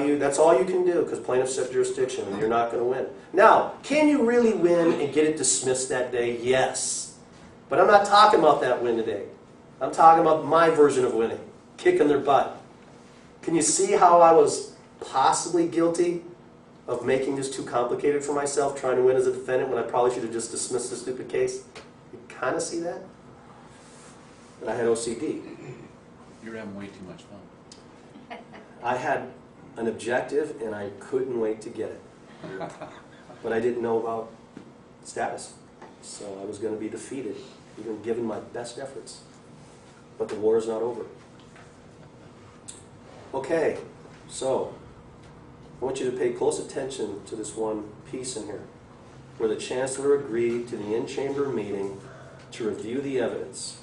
you can do, because plaintiffs have jurisdiction, and you're not going to win. Now, can you really win and get it dismissed that day? Yes. But I'm not talking about that win today. I'm talking about my version of winning, kicking their butt. Can you see how I was possibly guilty of making this too complicated for myself, trying to win as a defendant when I probably should have just dismissed the stupid case? You kind of see that? And I had OCD. You're having way too much fun. I had an objective and I couldn't wait to get it. But I didn't know about status. So I was going to be defeated, even given my best efforts. But the war is not over. Okay, so I want you to pay close attention to this one piece in here, where the chancellor agreed to the in-chamber meeting to review the evidence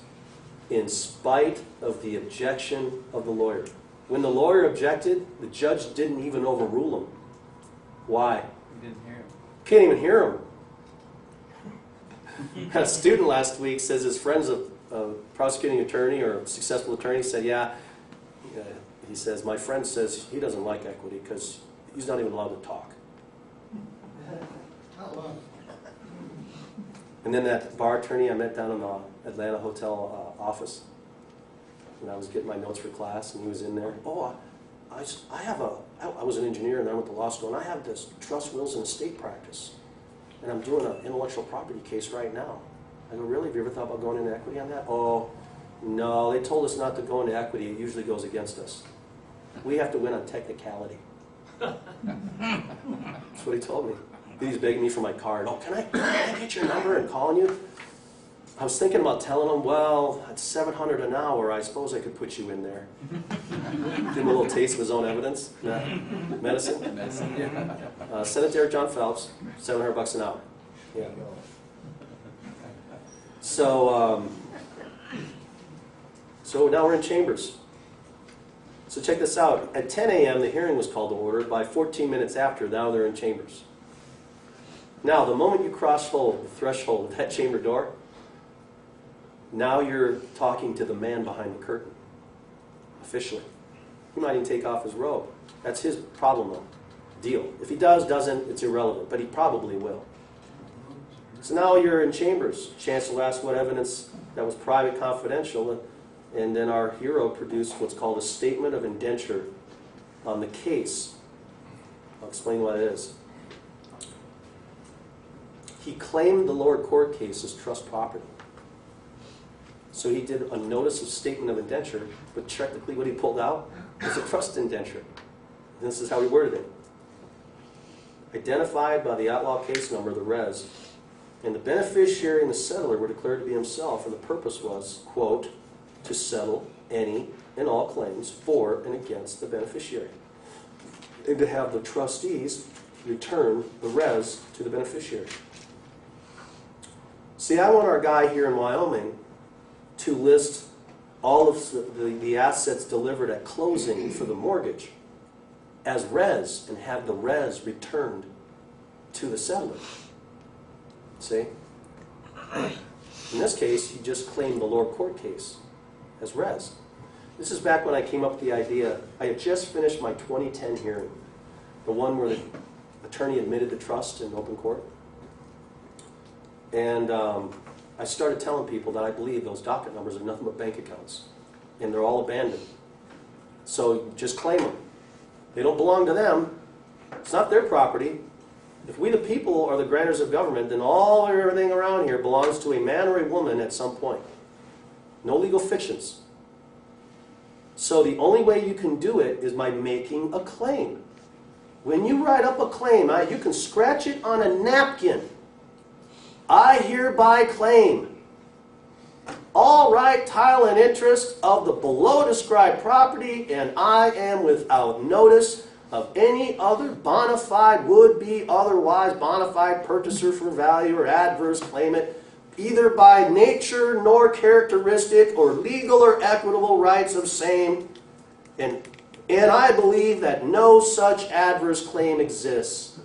in spite of the objection of the lawyer. When the lawyer objected, the judge didn't even overrule him. Why? You didn't hear him. Can't even hear him. A student last week says his friend's a prosecuting attorney or a successful attorney. Said, yeah, he says, my friend says he doesn't like equity because he's not even allowed to talk. And then that bar attorney I met down in the Atlanta hotel office, and I was getting my notes for class, and he was in there. Oh, I was an engineer, and then I went to law school, and I have this trust, wills, and estate practice, and I'm doing an intellectual property case right now. I go, really? Have you ever thought about going into equity on that? Oh, no, they told us not to go into equity. It usually goes against us. We have to win on technicality. That's what he told me. He's begging me for my card. Oh, can I get your number and calling you? I was thinking about telling him, well, at $700 an hour, I suppose I could put you in there. Give him a little taste of his own evidence. Medicine. Medicine, yeah. Senator John Phelps, $700 an hour. Yeah. So now we're in chambers. So check this out. At 10 a.m., the hearing was called to order. By 14 minutes after, now they're in chambers. Now, the moment you cross the threshold of that chamber door, now you're talking to the man behind the curtain, officially. He might even take off his robe. That's his problem, though. Deal. If he doesn't, it's irrelevant, but he probably will. So now you're in chambers. Chancellor asked what evidence that was private, confidential, and then our hero produced what's called a statement of indenture on the case. I'll explain what it is. He claimed the lower court case as trust property. So he did a notice of statement of indenture, but technically what he pulled out was a trust indenture. And this is how he worded it. Identified by the outlaw case number, the res, and the beneficiary and the settler were declared to be himself, and the purpose was, quote, to settle any and all claims for and against the beneficiary, and to have the trustees return the res to the beneficiary. See, I want our guy here in Wyoming to list all of the assets delivered at closing for the mortgage as res and have the res returned to the settler. See? In this case, he just claimed the lower court case as res. This is back when I came up with the idea. I had just finished my 2010 hearing, the one where the attorney admitted the trust in open court. And I started telling people that I believe those docket numbers are nothing but bank accounts, and they're all abandoned. So just claim them. They don't belong to them. It's not their property. If we the people are the grantors of government, then everything around here belongs to a man or a woman at some point. No legal fictions. So the only way you can do it is by making a claim. When you write up a claim, you can scratch it on a napkin. I hereby claim all right, title, and interest of the below described property, and I am without notice of any other bona fide, would-be otherwise bona fide purchaser for value or adverse claimant, either by nature nor characteristic or legal or equitable rights of same, and I believe that no such adverse claim exists.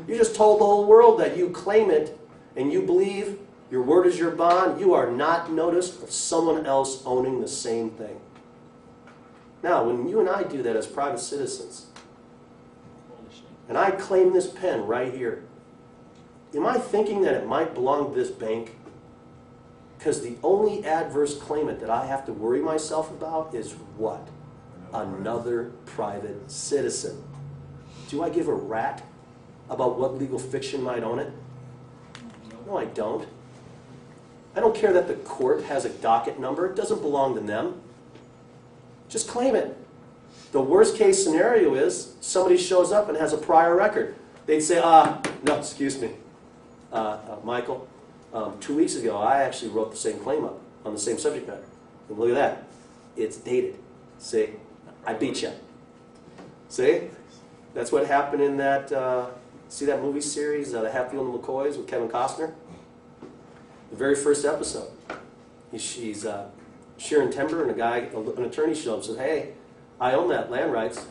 You just told the whole world that you claim it, and you believe your word is your bond. You are not noticed of someone else owning the same thing. Now, when you and I do that as private citizens, and I claim this pen right here, am I thinking that it might belong to this bank? Because the only adverse claimant that I have to worry myself about is what? Another private citizen. Do I give a rat about what legal fiction might own it? Nope. No, I don't. I don't care that the court has a docket number. It doesn't belong to them. Just claim it. The worst case scenario is somebody shows up and has a prior record. They'd say, no, excuse me, Michael, 2 weeks ago I actually wrote the same claim up on the same subject matter. And look at that. It's dated. See? I beat you. See? That's what happened in that, see that movie series, The Hatfield and McCoys with Kevin Costner? The very first episode. She's shearing timber and an attorney shows up and says, hey, I own that land rights.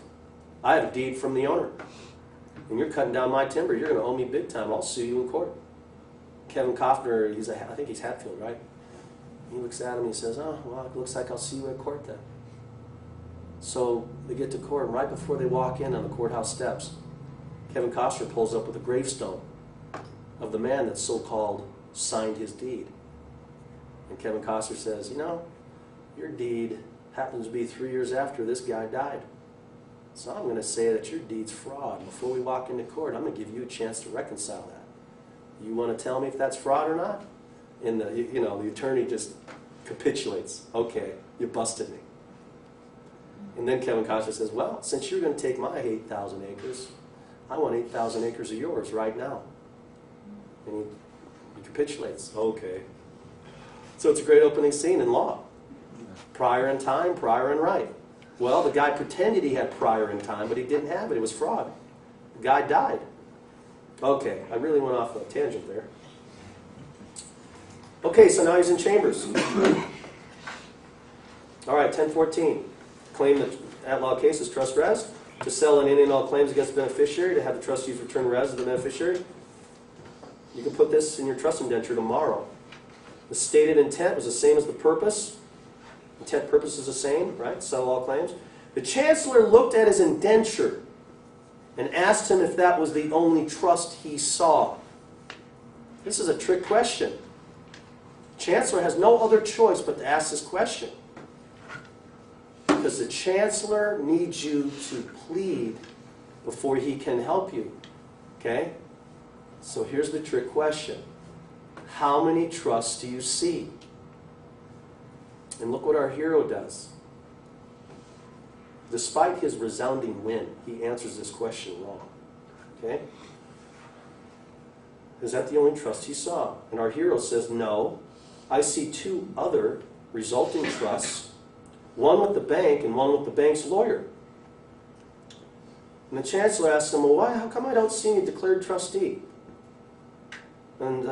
I have a deed from the owner. And you're cutting down my timber. You're going to owe me big time. I'll sue you in court. Kevin Costner, I think he's Hatfield, right? He looks at him and he says, oh, well, it looks like I'll see you in court then. So they get to court, and right before they walk in on the courthouse steps, Kevin Costner pulls up with a gravestone of the man that so-called signed his deed. And Kevin Costner says, you know, your deed happens to be 3 years after this guy died. So I'm going to say that your deed's fraud. Before we walk into court, I'm going to give you a chance to reconcile that. You want to tell me if that's fraud or not? And the attorney just capitulates. Okay, you busted me. And then Kevin Costner says, well, since you're going to take my 8,000 acres, I want 8,000 acres of yours right now. And he capitulates. Okay. So it's a great opening scene in law. Prior in time, prior in right. Well, the guy pretended he had prior in time, but he didn't have it. It was fraud. The guy died. Okay, I really went off on a tangent there. Okay, so now he's in chambers. All right, 1014. Claim that at-law case is trust res. To sell and any all claims against the beneficiary, to have the trustees return res to the beneficiary. You can put this in your trust indenture tomorrow. The stated intent was the same as the purpose. Intent, purpose is the same, right? Settle all claims. The chancellor looked at his indenture and asked him if that was the only trust he saw. This is a trick question. The chancellor has no other choice but to ask this question. Because the chancellor needs you to plead before he can help you. Okay? So here's the trick question. How many trusts do you see? And look what our hero does. Despite his resounding win, he answers this question wrong. Okay? Is that the only trust he saw? And our hero says, no, I see two other resulting trusts, one with the bank and one with the bank's lawyer. And the chancellor asks him, well, how come I don't see any declared trustee? And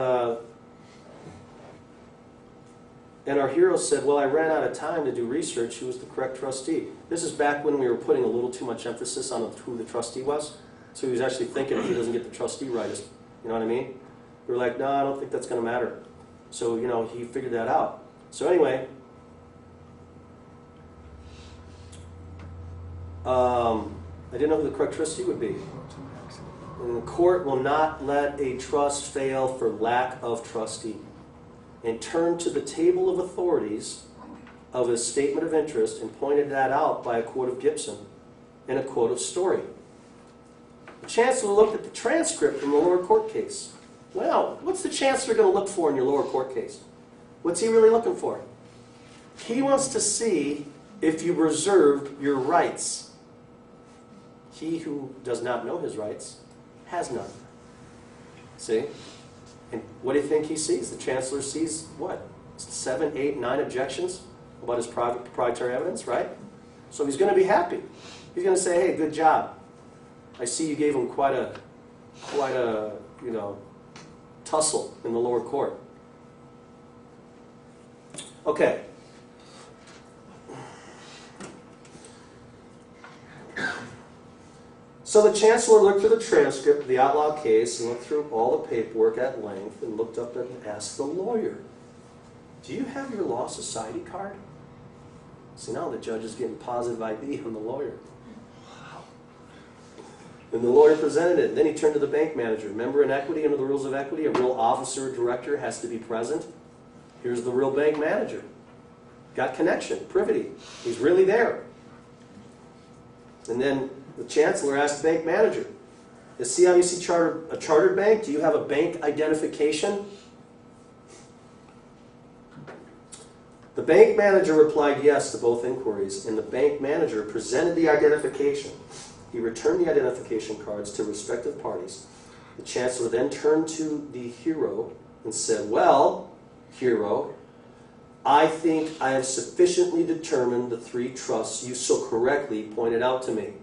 our hero said, well, I ran out of time to do research. Who was the correct trustee? This is back when we were putting a little too much emphasis on who the trustee was. So he was actually thinking if he doesn't get the trustee right, you know what I mean? We were like, no, I don't think that's going to matter. So, he figured that out. So anyway, I didn't know who the correct trustee would be. And the court will not let a trust fail for lack of trustee. And turned to the table of authorities of his statement of interest and pointed that out by a quote of Gibson and a quote of Story. The chancellor looked at the transcript from the lower court case. Well, what's the chancellor going to look for in your lower court case? What's he really looking for? He wants to see if you reserved your rights. He who does not know his rights has none. See? And what do you think he sees? The chancellor sees what? 7, 8, 9 objections about his private proprietary evidence, right? So he's going to be happy. He's going to say, hey, good job. I see you gave him quite a tussle in the lower court. Okay. So the chancellor looked through the transcript of the outlaw case and looked through all the paperwork at length and looked up and asked the lawyer, do you have your law society card? So now the judge is getting positive ID on the lawyer. And the lawyer presented it. Then he turned to the bank manager. Remember, in equity, under the rules of equity, a real officer or director has to be present. Here's the real bank manager. Got connection, privity. He's really there. And then the chancellor asked the bank manager, Is CIBC a chartered bank? Do you have a bank identification? The bank manager replied yes to both inquiries, and the bank manager presented the identification. He returned the identification cards to respective parties. The chancellor then turned to the hero and said, well, hero, I think I have sufficiently determined the 3 trusts you so correctly pointed out to me.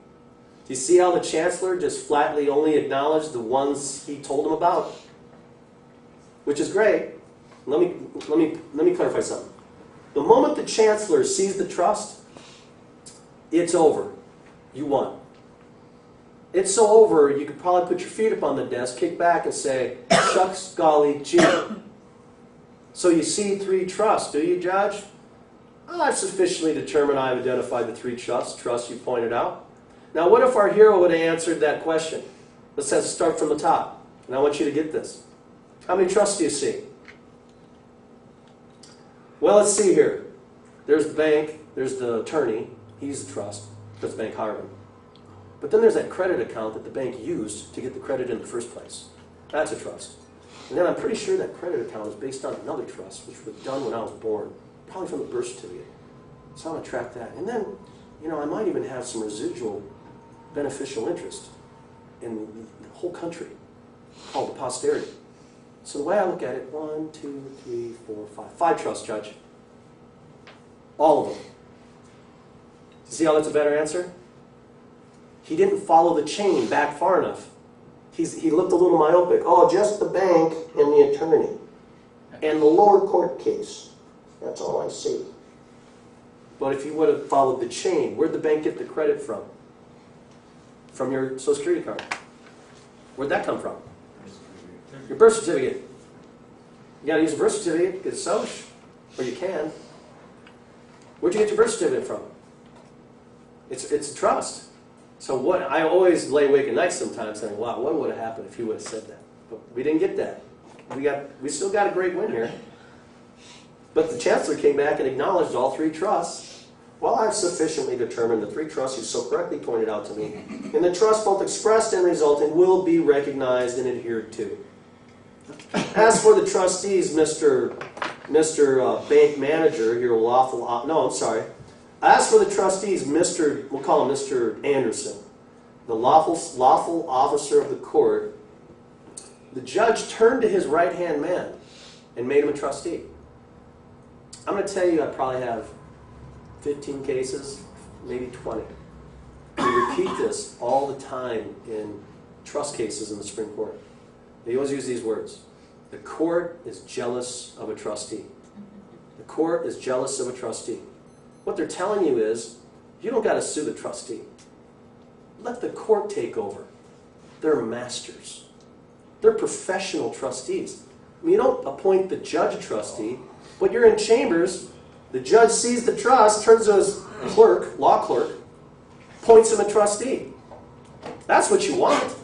Do you see how the chancellor just flatly only acknowledged the ones he told him about? Which is great. Let me clarify something. The moment the chancellor sees the trust, it's over. You won. It's so over, you could probably put your feet up on the desk, kick back and say, shucks, golly, gee. So you see 3 trusts, do you, Judge? I've sufficiently determined I've identified the 3 trusts you pointed out. Now what if our hero would have answered that question? Let's start from the top. And I want you to get this. How many trusts do you see? Well, let's see here. There's the bank, there's the attorney, he's the trust, because the bank hired him. But then there's that credit account that the bank used to get the credit in the first place. That's a trust. And then I'm pretty sure that credit account is based on another trust, which was done when I was born, probably from the birth certificate. So I'm going to track that. And then, I might even have some residual beneficial interest in the whole country called the posterity. So the way I look at it, 1, 2, 3, 4, 5. 5 trusts, Judge. All of them. See how that's a better answer? He didn't follow the chain back far enough. He looked a little myopic. Oh, just the bank and the attorney. And the lower court case. That's all I see. But if you would have followed the chain, where'd the bank get the credit from? From your Social Security card. Where'd that come from? Your birth certificate. You got to use a birth certificate, get a social, or you can. Where'd you get your birth certificate from? It's a trust. So what I always lay awake at night sometimes saying, wow, what would have happened if he would have said that? But we didn't get that. We still got a great win here. But the chancellor came back and acknowledged all 3 trusts. Well, I've sufficiently determined the 3 trusts you so correctly pointed out to me, and the trust both expressed and resulting will be recognized and adhered to. As for the trustees, Mr. Bank Manager, your lawful, As for the trustees, we'll call him Mr. Anderson, the lawful officer of the court, the judge turned to his right-hand man and made him a trustee. I'm going to tell you I probably have 15 cases, maybe 20. We repeat this all the time in trust cases in the Supreme Court. They always use these words. The court is jealous of a trustee. The court is jealous of a trustee. What they're telling you is, you don't got to sue the trustee. Let the court take over. They're masters. They're professional trustees. I mean, you don't appoint the judge a trustee, but you're in chambers, the judge sees the trust, turns to his clerk, law clerk, appoints him a trustee. That's what you want.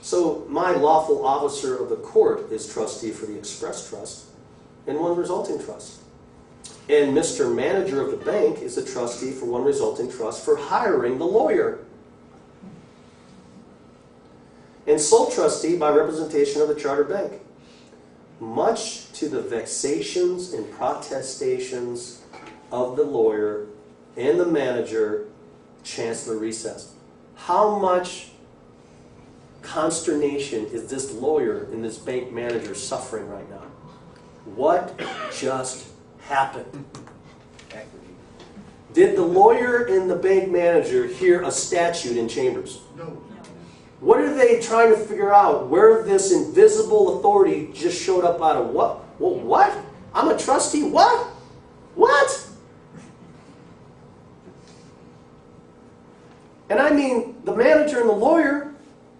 So my lawful officer of the court is trustee for the express trust and one resulting trust. And Mr. Manager of the bank is a trustee for one resulting trust for hiring the lawyer. And sole trustee by representation of the charter bank. Much to the vexations and protestations of the lawyer and the manager, Chancellor recessed. How much consternation is this lawyer and this bank manager suffering right now? What just happened? Did the lawyer and the bank manager hear a statute in chambers? No. What are they trying to figure out? Where this invisible authority just showed up out of what? Well, what? I'm a trustee? What? What? And I mean, the manager and the lawyer,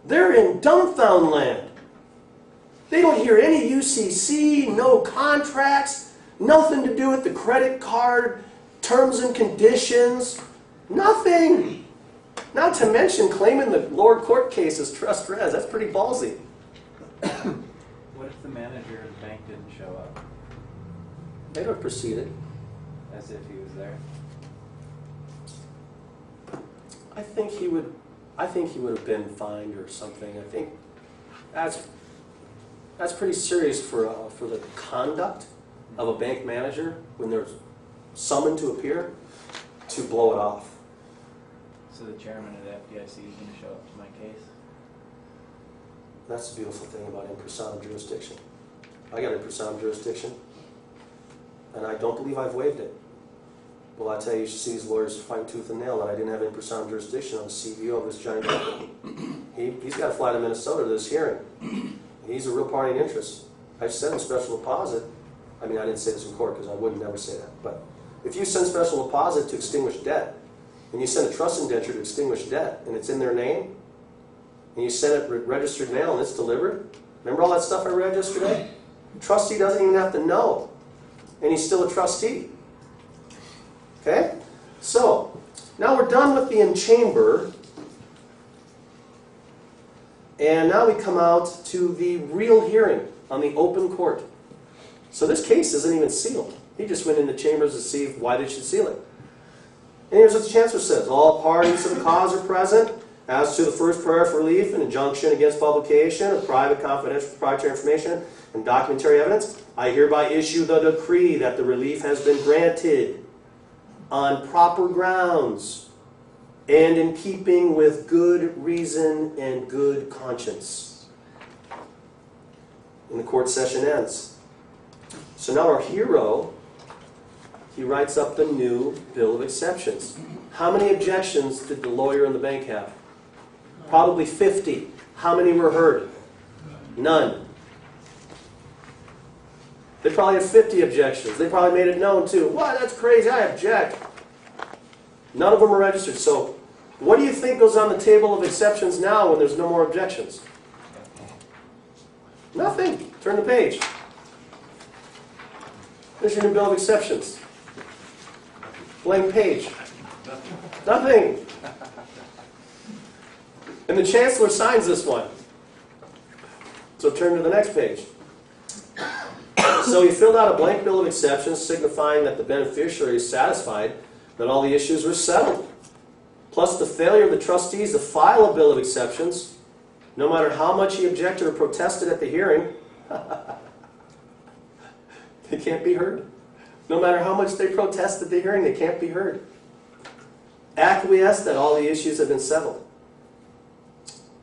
they're in dumbfound land. They don't hear any UCC, no contracts, nothing to do with the credit card, terms and conditions, nothing. Not to mention claiming the lower court case as trust res. That's pretty ballsy. What if the manager of the bank didn't show up? They would have proceeded. As if he was there? I think he would have been fined or something. I think that's pretty serious for the conduct of a bank manager when they're summoned to appear to blow it off. So the chairman of the FDIC is going to show up to my case? That's the beautiful thing about in personam jurisdiction. I got in personam jurisdiction, and I don't believe I've waived it. Well, I tell you, you should see these lawyers fighting tooth and nail that I didn't have in personam jurisdiction on the CEO of this giant company. He's got to fly to Minnesota to this hearing. He's a real party in interest. I sent him special deposit. I mean, I didn't say this in court because I would never say that. But if you send special deposit to extinguish debt, and you send a trust indenture to extinguish debt, and it's in their name, and you send it registered mail and it's delivered, remember all that stuff I read yesterday? The trustee doesn't even have to know, and he's still a trustee. Okay? So, now we're done with the in-chamber, and now we come out to the real hearing on the open court. So this case isn't even sealed. He just went into chambers to see why they should seal it. And here's what the Chancellor says. All parties to the cause are present. As to the first prayer for relief, an injunction against publication of private, confidential, proprietary information and documentary evidence, I hereby issue the decree that the relief has been granted on proper grounds and in keeping with good reason and good conscience. And the court session ends. So now our hero, he writes up the new bill of exceptions. How many objections did the lawyer in the bank have? Probably 50. How many were heard? None. They probably had 50 objections. They probably made it known too. Why, that's crazy, I object. None of them are registered. So what do you think goes on the table of exceptions now when there's no more objections? Nothing. Turn the page. There's your new bill of exceptions. Blank page. Nothing. And the Chancellor signs this one. So turn to the next page. So he filled out a blank bill of exceptions signifying that the beneficiary is satisfied that all the issues were settled. Plus the failure of the trustees to file a bill of exceptions, no matter how much he objected or protested at the hearing, they can't be heard. No matter how much they protest at the hearing, they can't be heard. Acquiesce that all the issues have been settled.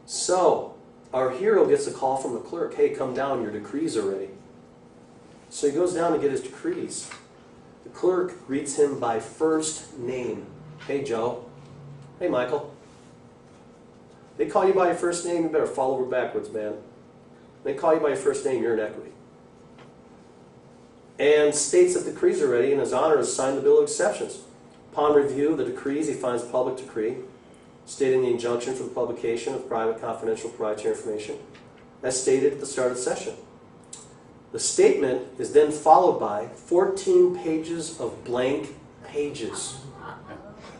So, our hero gets a call from the clerk. Hey, come down, your decrees are ready. So he goes down to get his decrees. The clerk greets him by first name. Hey, Joe. Hey, Michael. They call you by your first name, you better fall over backwards, man. They call you by your first name, you're in equity. And states that the decrees are ready, and his honor has signed the bill of exceptions. Upon review of the decrees, he finds public decree, stating the injunction for the publication of private, confidential, proprietary information, as stated at the start of the session. The statement is then followed by 14 pages of blank pages.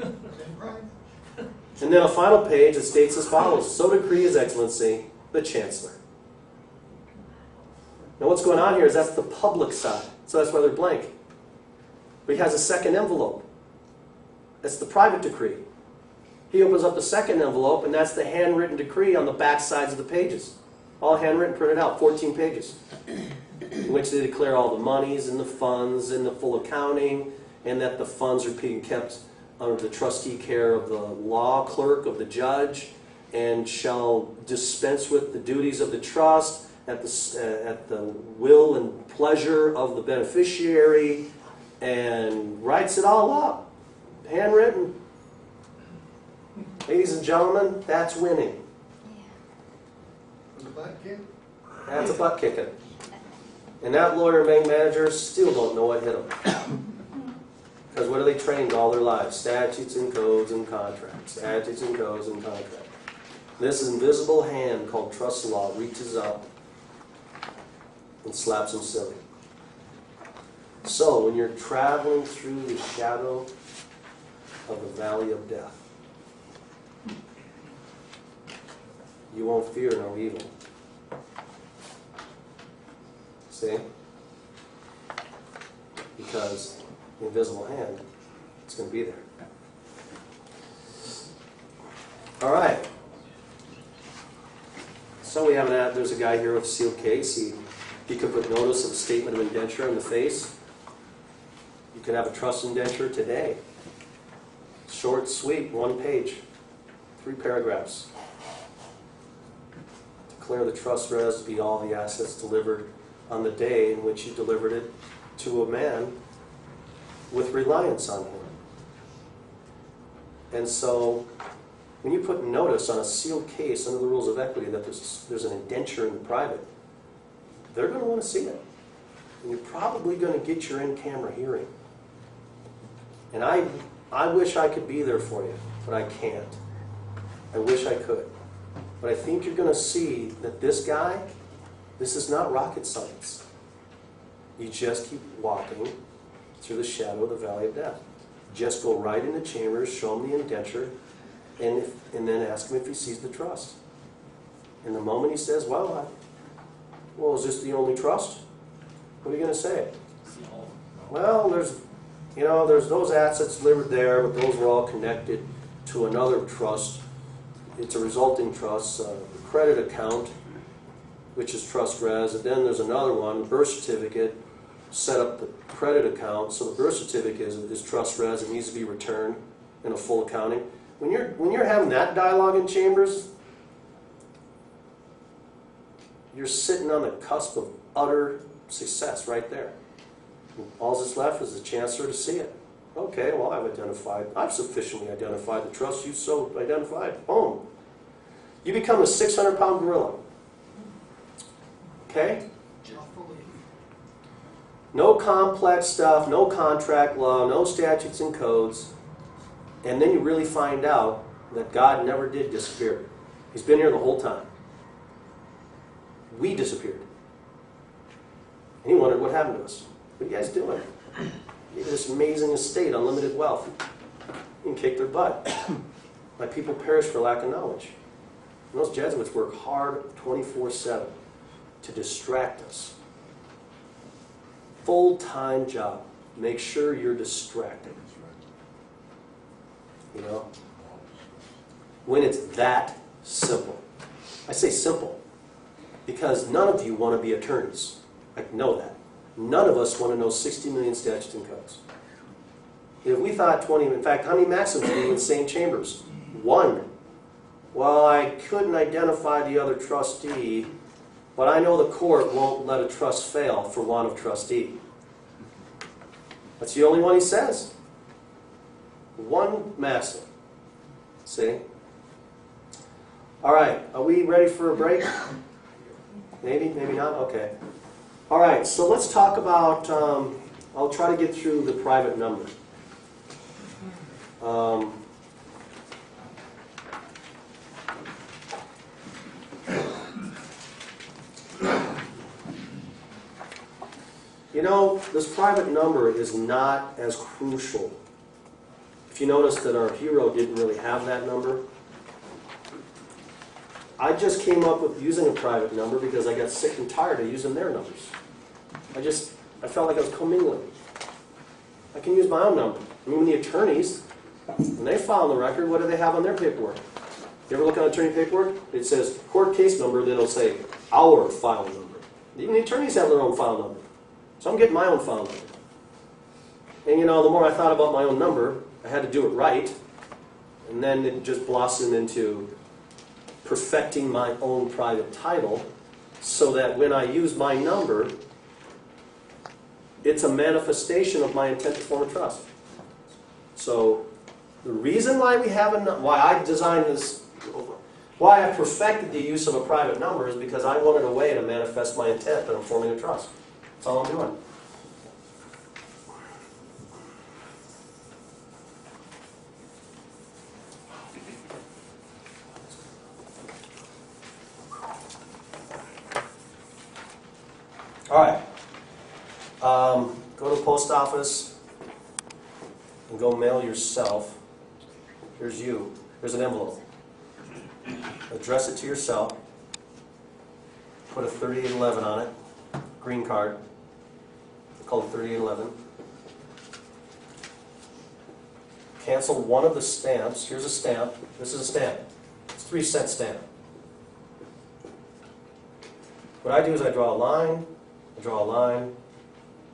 And then a final page that states as follows: so decree His Excellency, the Chancellor. Now what's going on here is that's the public side, so that's why they're blank. But he has a second envelope. That's the private decree. He opens up the second envelope, and that's the handwritten decree on the back sides of the pages. All handwritten, printed out, 14 pages. In which they declare all the monies and the funds and the full accounting, and that the funds are being kept under the trustee care of the law clerk of the judge, and shall dispense with the duties of the trust at the will and pleasure of the beneficiary, and writes it all up. Handwritten. Ladies and gentlemen, that's winning. That's a butt kicking. And that lawyer and bank manager still don't know what hit them. Because what are they trained all their lives? Statutes and codes and contracts. Statutes and codes and contracts. This invisible hand called trust law reaches up and slaps them silly. So when you're traveling through the shadow of the valley of death, you won't fear no evil. See? Because the invisible hand is going to be there. All right. So we have there's a guy here with a sealed case. He could put notice of a statement of indenture in the face. You could have a trust indenture today. Short, sweet, 1 page, 3 paragraphs. Declare the trust res to be all the assets delivered on the day in which you delivered it to a man with reliance on him. And so, when you put notice on a sealed case under the rules of equity that there's an indenture in the private, they're going to want to see it. And you're probably going to get your in-camera hearing. And I wish I could be there for you, but I can't. I wish I could. But I think you're going to see that this guy, this is not rocket science. You just keep walking through the shadow of the valley of death. Just go right into chambers, show him the indenture, and then ask him if he sees the trust. And the moment he says, well, is this the only trust? What are you going to say? See all of them. Well, there's those assets delivered there, but those were all connected to another trust. It's a resulting trust, the credit account, which is trust res, and then there's another one, birth certificate, set up the credit account. So the birth certificate is trust res. It needs to be returned in a full accounting. When you're having that dialogue in chambers, you're sitting on the cusp of utter success right there. All that's left is the chancellor to see it. Okay, well, I've sufficiently identified the trust you so identified. Boom. You become a 600-pound gorilla. Okay? No complex stuff, no contract law, no statutes and codes. And then you really find out that God never did disappear. He's been here the whole time. We disappeared. And he wondered what happened to us. What are you guys doing? You have this amazing estate, unlimited wealth. You can kick their butt. My people perish for lack of knowledge. And those Jesuits work hard 24/7 to distract us. Full-time job. Make sure you're distracted. You know? When it's that simple. I say simple because none of you want to be attorneys. I know that. None of us want to know 60 million statutes and codes. If we thought 20, in fact, how many maxims do you in same chambers? 1. Well, I couldn't identify the other trustee, but I know the court won't let a trust fail for want of trustee. That's the only one he says. 1 maxim. See? All right, are we ready for a break? Maybe, maybe not? Okay. All right, so let's talk about, I'll try to get through the private number. You know, this private number is not as crucial. If you notice that our hero didn't really have that number, I just came up with using a private number because I got sick and tired of using their numbers. I felt like I was commingling. I can use my own number. I mean, when the attorneys, when they file the record, what do they have on their paperwork? You ever look on attorney paperwork? It says court case number, then it'll say our file number. Even the attorneys have their own file number. So I'm getting my own file number. And you know, the more I thought about my own number, I had to do it right. And then it just blossomed into perfecting my own private title so that when I use my number, it's a manifestation of my intent to form a trust. So the reason why why I designed this, why I perfected the use of a private number is because I wanted a way to manifest my intent that I'm forming a trust. That's all I'm doing. All right. Go to the post office and go mail yourself. Here's you. Here's an envelope. Address it to yourself. Put a 3811 on it. Green card. Called 3811. Cancel one of the stamps. Here's a stamp. This is a stamp. It's a 3-cent stamp. What I do is I draw a line,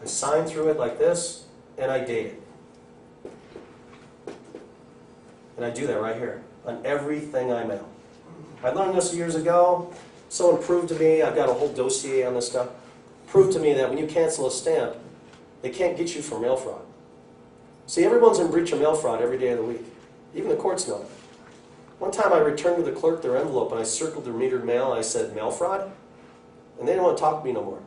I sign through it like this, and I date it. And I do that right here on everything I mail. I learned this years ago. Someone proved to me, I've got a whole dossier on this stuff, proved to me that when you cancel a stamp, they can't get you for mail fraud. See, everyone's in breach of mail fraud every day of the week. Even the courts know it. One time I returned to the clerk their envelope and I circled their metered mail and I said, mail fraud? And they didn't want to talk to me no more.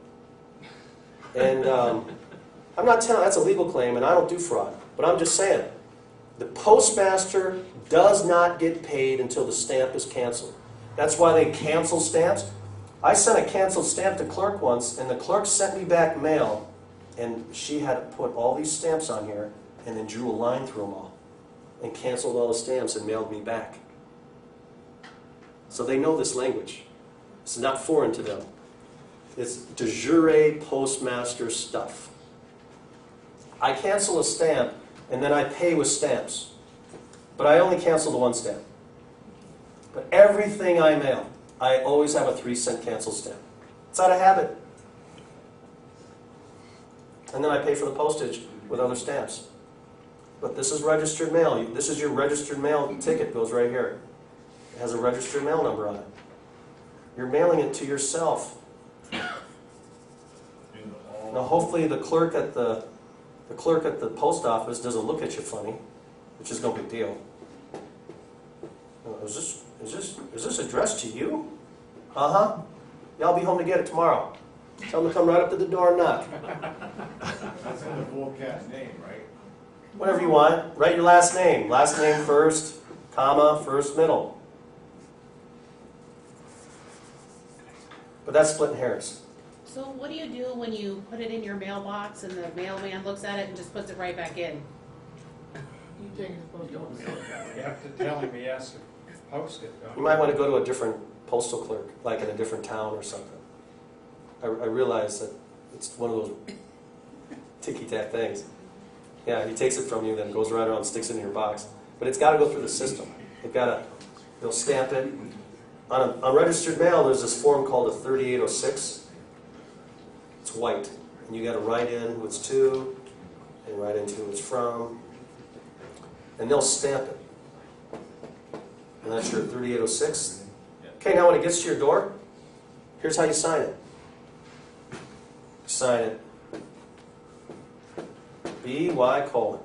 And I'm not telling, that's a legal claim and I don't do fraud. But I'm just saying, the postmaster does not get paid until the stamp is canceled. That's why they cancel stamps. I sent a canceled stamp to clerk once, and the clerk sent me back mail, and she had to put all these stamps on here, and then drew a line through them all, and canceled all the stamps and mailed me back. So they know this language. It's not foreign to them. It's de jure postmaster stuff. I cancel a stamp, and then I pay with stamps. But I only cancel the one stamp. But everything I mail, I always have a 3-cent cancel stamp. It's out of habit. And then I pay for the postage with other stamps. But this is registered mail. This is your registered mail ticket, goes right here. It has a registered mail number on it. You're mailing it to yourself. Now hopefully the clerk at the post office doesn't look at you funny, which is no big deal. Is this addressed to you? Uh-huh. Yeah, I'll be home to get it tomorrow. Tell them to come right up to the door and knock. That's in the full cat's name, right? Whatever you want. Write your last name. Last name first, comma, first, middle. But that's splitting hairs. So what do you do when you put it in your mailbox and the mailman looks at it and just puts it right back in? You think it's supposed to You have to tell him he has to post it, don't You might want to go to a different postal clerk, like in a different town or something. I realize that it's one of those ticky-tack things. Yeah, he takes it from you, then goes right around and sticks it in your box. But it's got to go through the system. They'll stamp it. On registered mail, there's this form called a 3806. It's white. And you got to write in who it's to, and write in who it's from. And they'll stamp it. And that's your 3806. Okay, now when it gets to your door, here's how you sign it. Sign it. B.Y. Colon.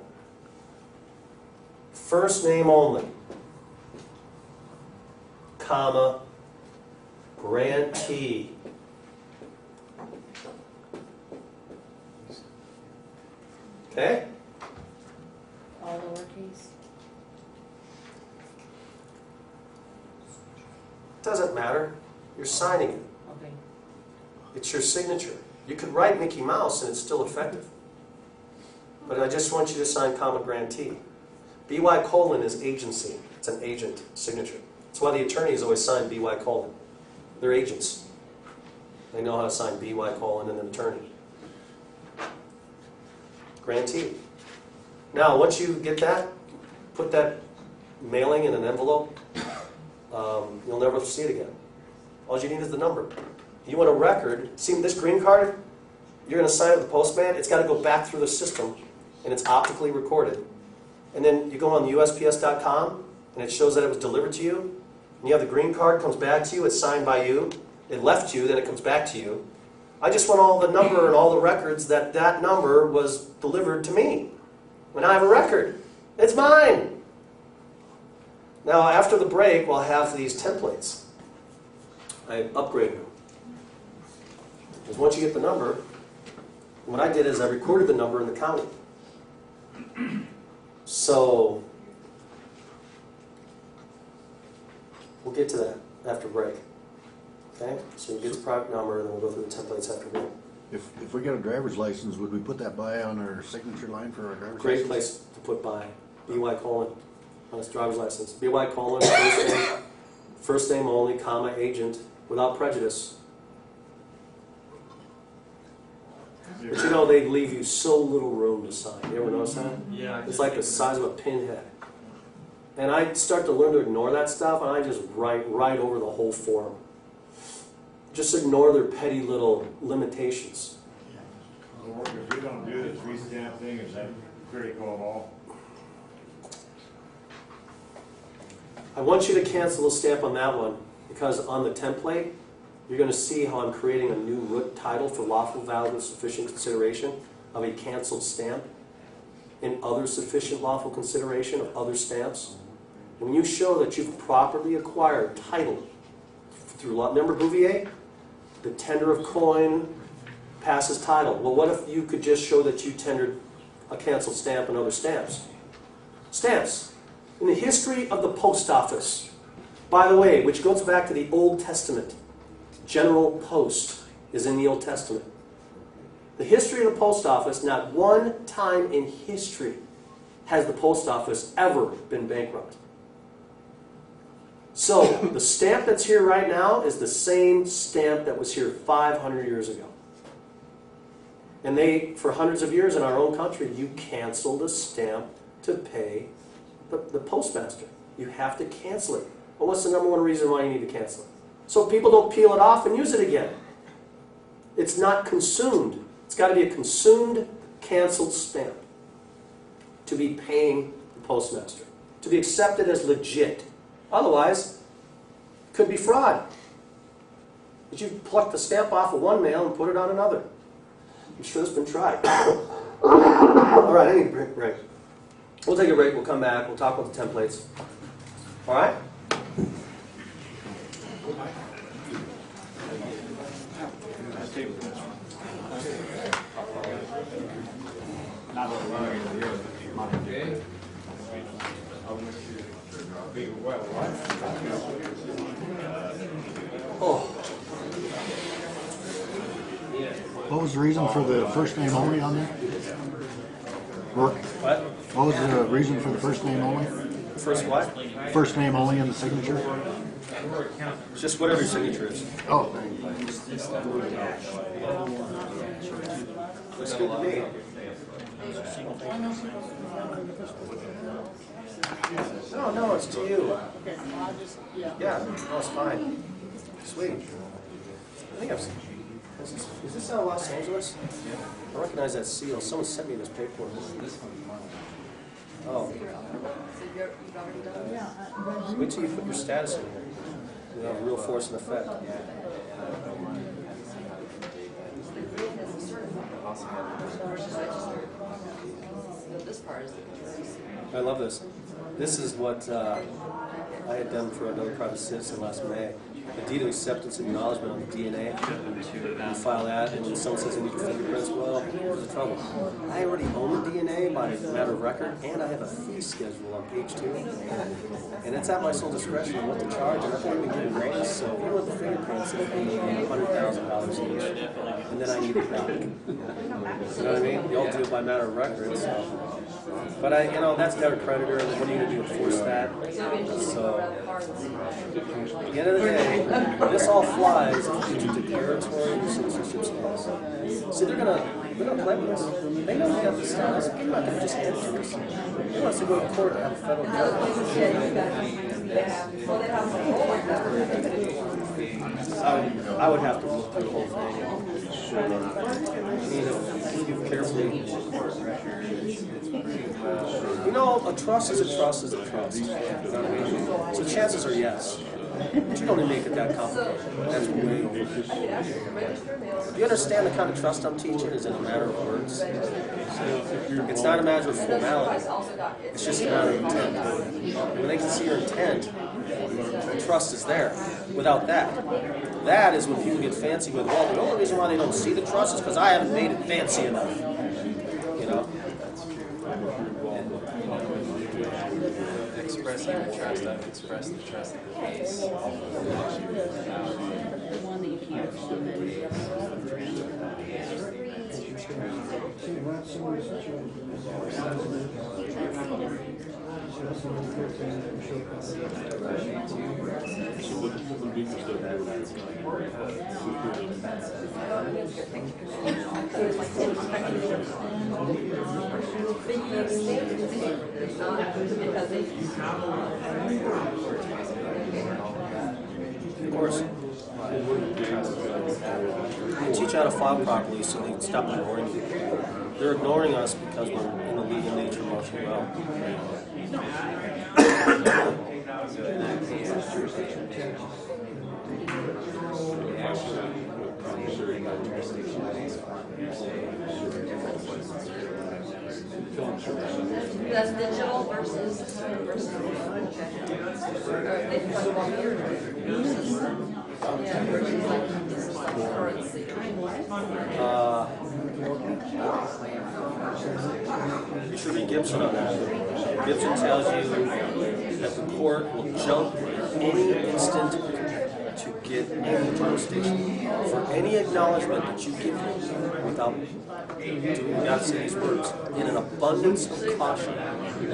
First name only. Comma. Grantee. Okay? All lowercase? Doesn't matter. You're signing it. Okay. It's your signature. You could write Mickey Mouse and it's still effective. But I just want you to sign comma grantee. B.Y. Colon is agency. It's an agent signature. That's why the attorneys always sign B.Y. Colon. They're agents. They know how to sign B.Y. Colon and an attorney. Grantee. Now, once you get that, put that mailing in an envelope. You'll never see it again. All you need is the number. You want a record. See this green card? You're going to sign it with the postman. It's got to go back through the system, and it's optically recorded. And then you go on USPS.com, and it shows that it was delivered to you. And you have the green card, comes back to you. It's signed by you. It left you, then it comes back to you. I just want all the number and all the records that that number was delivered to me. When I have a record, it's mine. Now, after the break, we'll have these templates. I upgraded them. Because once you get the number, what I did is I recorded the number in the county. So, we'll get to that after break. Okay? So you get the product number, and then we'll go through the templates after break. If we got a driver's license, would we put that by on our signature line for our driver's Great license? place to put by B.Y. Colon on his driver's license. B.Y. Colon, first name only, comma, agent, without prejudice. But you know, they leave you so little room to sign. You ever notice that? Yeah. It's like the size of a pinhead. And I start to learn to ignore that stuff, and I just write right over the whole form. Just ignore their petty little limitations. So if we don't do this re-stamp thing, is that critical of all? I want you to cancel the stamp on that one, because on the template, you're going to see how I'm creating a new root title for lawful, valid, and sufficient consideration of a canceled stamp and other sufficient lawful consideration of other stamps. When you show that you've properly acquired title through law, remember Bouvier? The tender of coin passes title. Well, what if you could just show that you tendered a canceled stamp and other stamps? Stamps. In the history of the post office, by the way, which goes back to the Old Testament, General Post is in the Old Testament. The history of the post office, not one time in history has the post office ever been bankrupt. So, the stamp that's here right now is the same stamp that was here 500 years ago. And they, for hundreds of years in our own country, you canceled a stamp to pay the postmaster. You have to cancel it. Well, what's the number one reason why you need to cancel it? So people don't peel it off and use it again. It's not consumed. It's got to be a consumed, canceled stamp to be paying the postmaster, to be accepted as legit. Otherwise, it could be fraud. But you pluck the stamp off of one mail and put it on another. I'm sure it's been tried. All right, I need a break. We'll take a break. We'll come back. We'll talk about the templates. All right? Oh. What was the reason for the first name only on there? Rourke? What? What was the reason for the first name only? First what? First name only in the signature? It's just whatever your signature is. Oh, Looks good to me. No, it's to you. Yeah, no, it's fine. Sweet. I think I've seen. Is this out of Los Angeles? I recognize that seal. Someone sent me this paperwork. Oh. Wait till you put your status in here. You'll have real force and effect. I love this. This is what I had done for another private citizen last May. The deed of acceptance and acknowledgement on the DNA. You file that, and when someone says they need your fingerprints, well, here's the trouble. I already own the DNA by matter of record, and I have a fee schedule on page 2. And it's at my sole discretion on what to charge, and I've only been given notice. So if you want the fingerprints, it'll be $100,000 each. And then I need it back. You know what I mean? You all do it by matter of record, so. But that's debit creditor, and what are you going to do, enforce that? So, at the end of the day, this all flies into declaratory citizenship status. See, they're gonna play with us. They know we got this status. They're not gonna just hand it to us. They want us to go to court and have a federal judge. I would have to look through the whole thing. I mean, if you carefully. A trust is a trust is a trust. You know what I mean? So chances are yes. But you don't need to make it that complicated. That's way over. You understand the kind of trust I'm teaching is in a matter of words. It's not a matter of formality. It's just a matter of intent. When they can see your intent, the trust is there. Without that is when people get fancy with, well, the only reason why they don't see the trust is because I haven't made it fancy enough. You know? Express your trust, I've expressed the trust in the case. The one that you can't it's not, because they. Of course. Teach how to file properly so they can stop ignoring you. They're ignoring us because we're in the legal nature motion well. That's digital versus, okay. Or they plug them here versus, yeah, versus like this is like currency. You should read Gibson on that. Gibson tells you that the court will jump any instant to get any jurisdiction for any acknowledgement that you give without doing, you gotta say these words, in an abundance of caution. In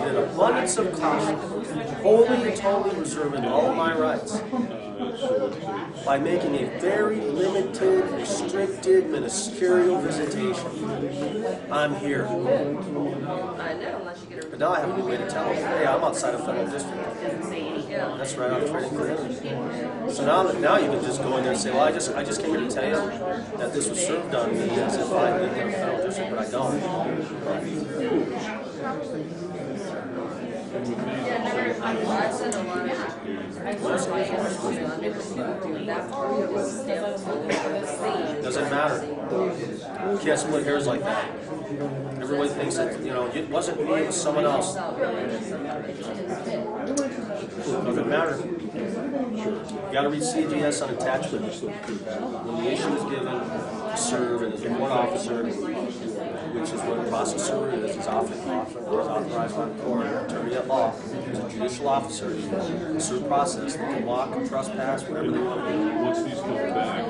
an abundance of caution, wholly and totally reserving all of my rights by making a very limited, restricted, ministerial visitation. I'm here. I know, unless you get a. But now I have a good way to tell them, hey, I'm outside of federal district. Yeah. That's right on trading clearly. So now you can just go in there and say, well, I just came here to tell you that this was served on me as if I lived in a federal district, but I don't. I said a lot of, I was my answers on that part was still. Doesn't matter. You can't split hairs like that. Everybody thinks that, it wasn't me, it was someone else. Doesn't matter. You gotta read CGS on attachment. When the issue is given, serve, and the court officer, which is what a processor is authorized by the court, attorney at law, is a judicial officer, serve process, they can walk, trespass, whatever they want to do. Once these come back,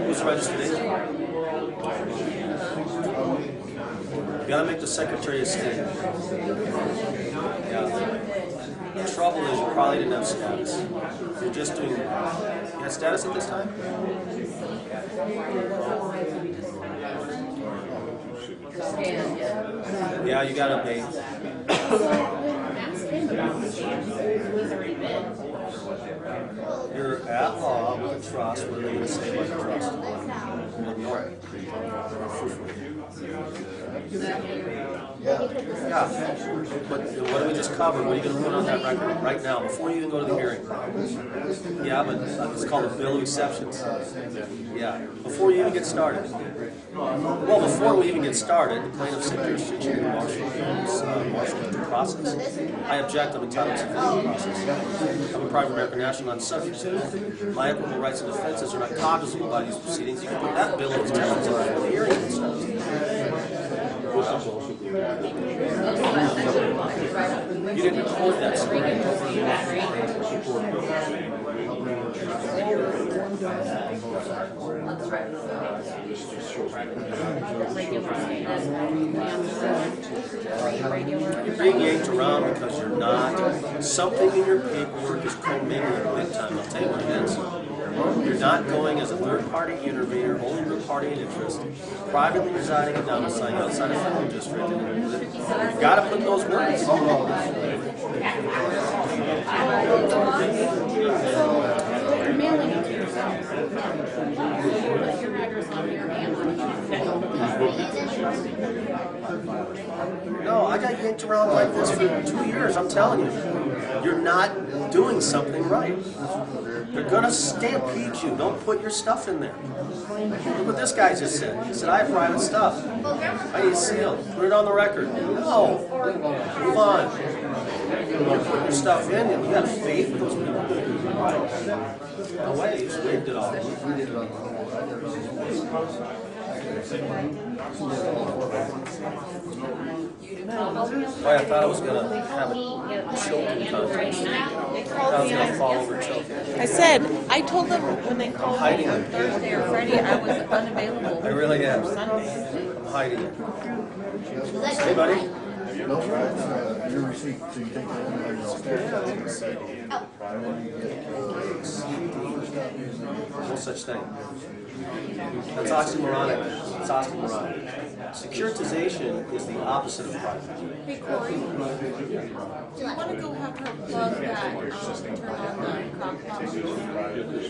Who's registered agent? You gotta make the Secretary of State. Yeah. The trouble is you probably didn't have status. You're just doing, you had status at this time? Yeah, you gotta pay. You're at law with a trust. What are they going to say about the trust? Yeah. But what do we just cover? What are you going to put on that record right now before you even go to the hearing? Yeah, but it's called a bill of exceptions. Yeah, before you even get started. Well, before we even get started, the plaintiff said jurisdiction in martial due process. I object, I'm entitled to due process. I'm a private American national, not subject to it. My equitable rights and defenses are not cognizable by these proceedings. You can put that bill of exceptions in the hearing and stuff. You didn't record that screen. You're being yanked around because you're not. Something in your paperwork is commingling big time. I'll tell you what it is. You're not going as a third-party intervener, holding your party in interest, privately residing and domiciling outside a federal district. You've got to put those words. You're mailing it to yourself. Put your address on your hand. No, I got yanked around like this for 2 years, I'm telling you. You're not doing something right. They're going to stampede you. Don't put your stuff in there. Look what this guy just said. He said, I have private stuff. I need a seal. Put it on the record. No. Move on. You put your stuff in, and you got faith in those people. No way. You just rigged it all. Oh, I thought I was going to have a choking contest. I was going to fall over choking. I said, I told them when they called me hiding on it. Thursday or Friday, I was unavailable. I really am. Sunday. I'm hiding it. Hey, buddy. No, your receipt, so you take that one and Most such thing. That's oxymoronic. It's oxymoronic. Securitization is the opposite of private. Hey Corey, do you want to go have her plug that, turn on the crock pot?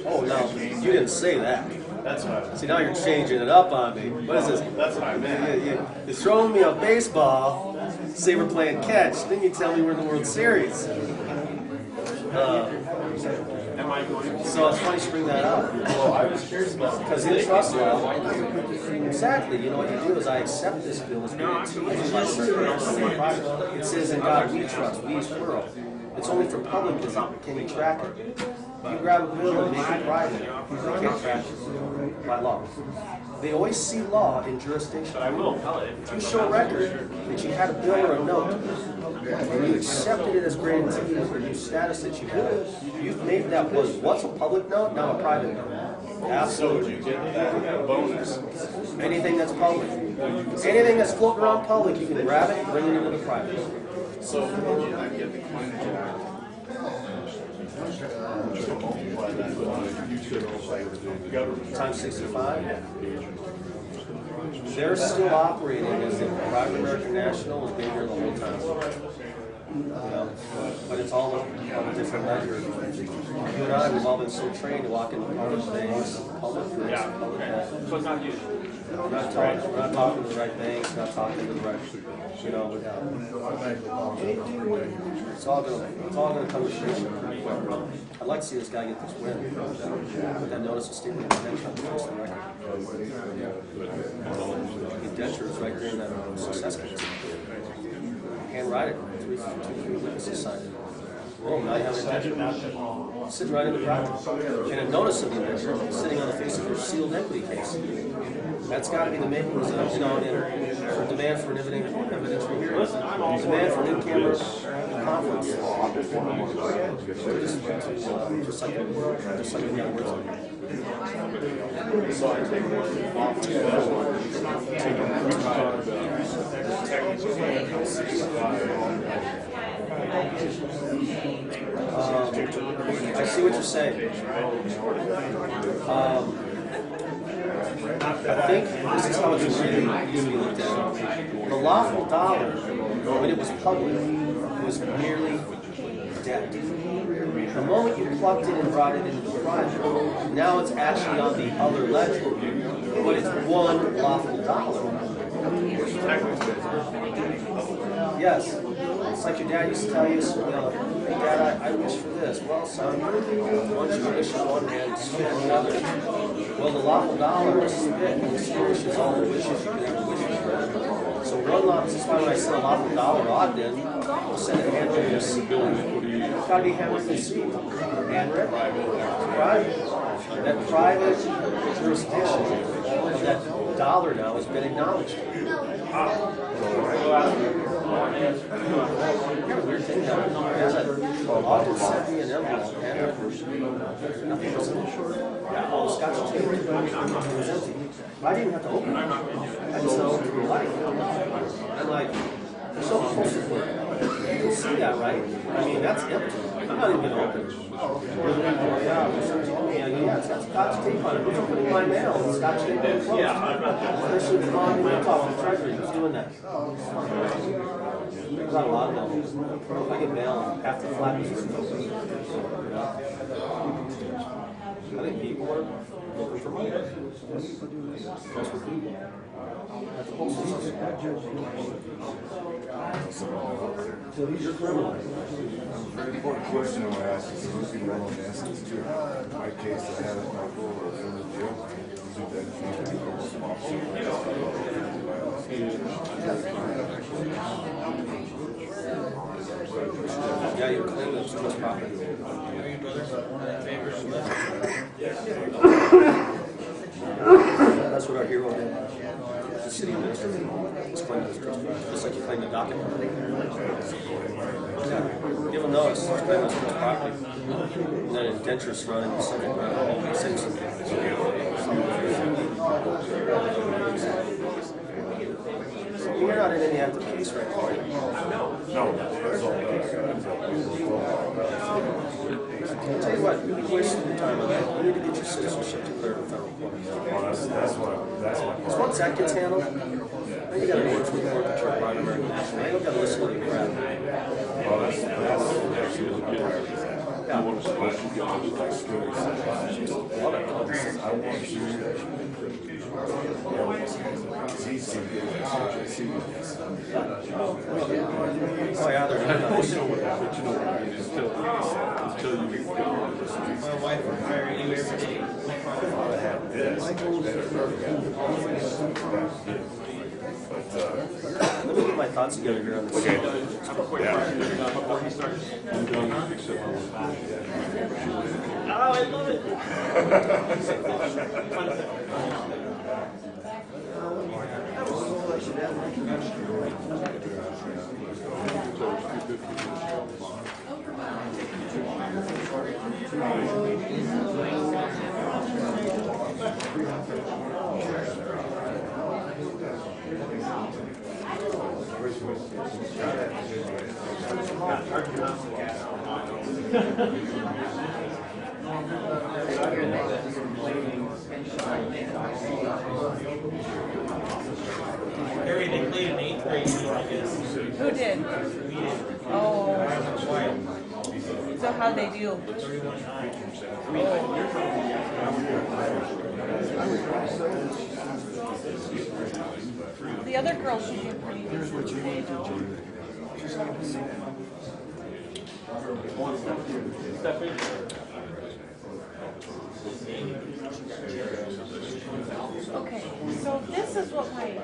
Oh, no, you didn't say that. That's what See, now you're changing it up on me. What is this? that's what I meant. You're throwing me a baseball, say we're playing catch, then you tell me we're in the World Series. So it's funny you bring that up. Well, I was curious about Because in trust law, exactly, you know what you do is I accept this bill as guaranteed by certain private. It says in God we trust, we is plural. It's only for public can you track it. If you grab a bill and make it private, they can't track it by law. They always see law in jurisdiction. I will. If you show record that you had a bill or a note, and you accepted it as granted for the new status that you have, you've made that was once a public note, now a private note. Absolutely. You get that bonus. Anything that's public. Anything that's floating around public, you can grab it and bring it into the private. So I get the coinage act. Multiply that by government. Times 65. They're still operating as if Private American National has been here the whole time. You know, but it's all on a different ledger. You and I, we've all been so trained to walk into public things, public groups, public things. So it's not you. We're not talking to the right banks, not talking to the right, you know, it's all gonna come to fruition pretty quick. I'd like to see this guy get this win. Put that notice of statement of intent on the fix the record. The indenture is right there in that success case. Handwrite it, two witnesses signed it. Boom, now you have an indenture. Sitting right in the project. And a notice of the indenture sitting on the face of your sealed equity case. That's got to be the makings of, you know, for demand for an evidentiary hearing. Demand for an in-camera conference. Just like the other words. So I take one off to I see what you're saying. I think this is how it's really used to be looked at. The lawful dollar, when it was public, was merely debt. The moment you plugged it and brought it into the private, now it's actually on the other ledger, but it's one lawful dollar. Yes. It's like your dad used to tell you, hey Dad, I wish for this. Well, son, once you wish in one hand, spit in the other. Well, the lawful dollar is spit and extinguishes all the wishes you could ever wish for. So one law, this is why when I send a lawful dollar Ogden, I'll send it handwritten receipt. It's got to be handwritten receipt. Handwritten. Private. That private jurisdiction of that dollar now has been acknowledged. Weird thing happened. Ogden sent me an envelope, handwritten. Nothing was in it. All the scotch tape was empty. I didn't have to open it. I just opened it to the light. I'm like, you're so close to it. You can see that, right? I mean, that's empty. I'm not even going to open it. Yeah, it's got scotch tape on it. Who's opening my mail? Scotch tape on it. Yeah, this was on the top of the treasury. Who's doing that? There's not a lot of them. If I get mail, half the flap is written. I think people are looking for money. That's what people are. That's the whole system. You're criminal. Very important question I want to ask you, so you can roll the answers to it. My case, I had my goal was in the jail. Do that if Yeah, you're claiming too much property. That's what our hero did. The city administrator explained this just like you claim the document. Yeah. Give them notice, claim this much property. And then indentures running the subject matter. Citizen. you're not in any active case right now, are you? No, that's all done. I'll tell you what, you're wasting your time on that. You need to get your citizenship declared in federal court. Well, that's my Because once that gets handled, then you gotta work with the court to try to find American national. You don't gotta listen to any crap. Well, that's Yeah. I want you. Oh, yeah, they're But you know what it is, until you get My wife will marry you every day. Let me get my thoughts together here on this. Okay. Oh, I love it. Harry, they played an 8th grade team, I guess. Who did? Oh, so how'd they do? The other girl should do pretty decent today, though. Okay, so this is what my...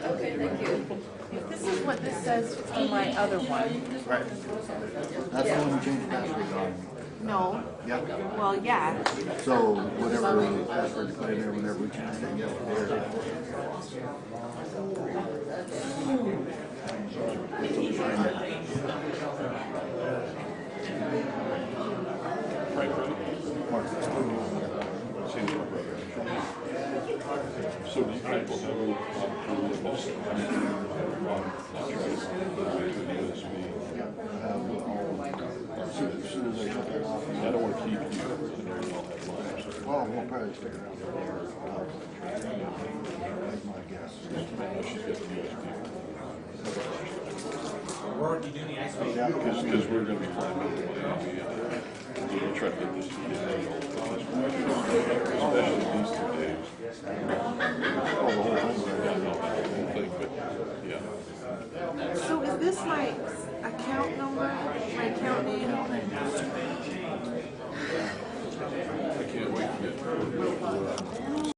Okay, thank you. This is what this says on my other one. Right. That's the one you changed password on. No. Yep. Well, yeah. So whatever password you put in there, whenever we change it, yep, there. So do you people have as soon as I cut that off, I don't want to keep you. Well, we'll probably figure it out. That's my guess. She's got the USB. We're already doing the ice cream. Because we're going to be flying over to Miami and we'll try to get this to you. Especially these 2 days. Oh, the whole thing. Yeah, no, not the whole thing, but yeah. So is this my account number, my account name? I can't wait to get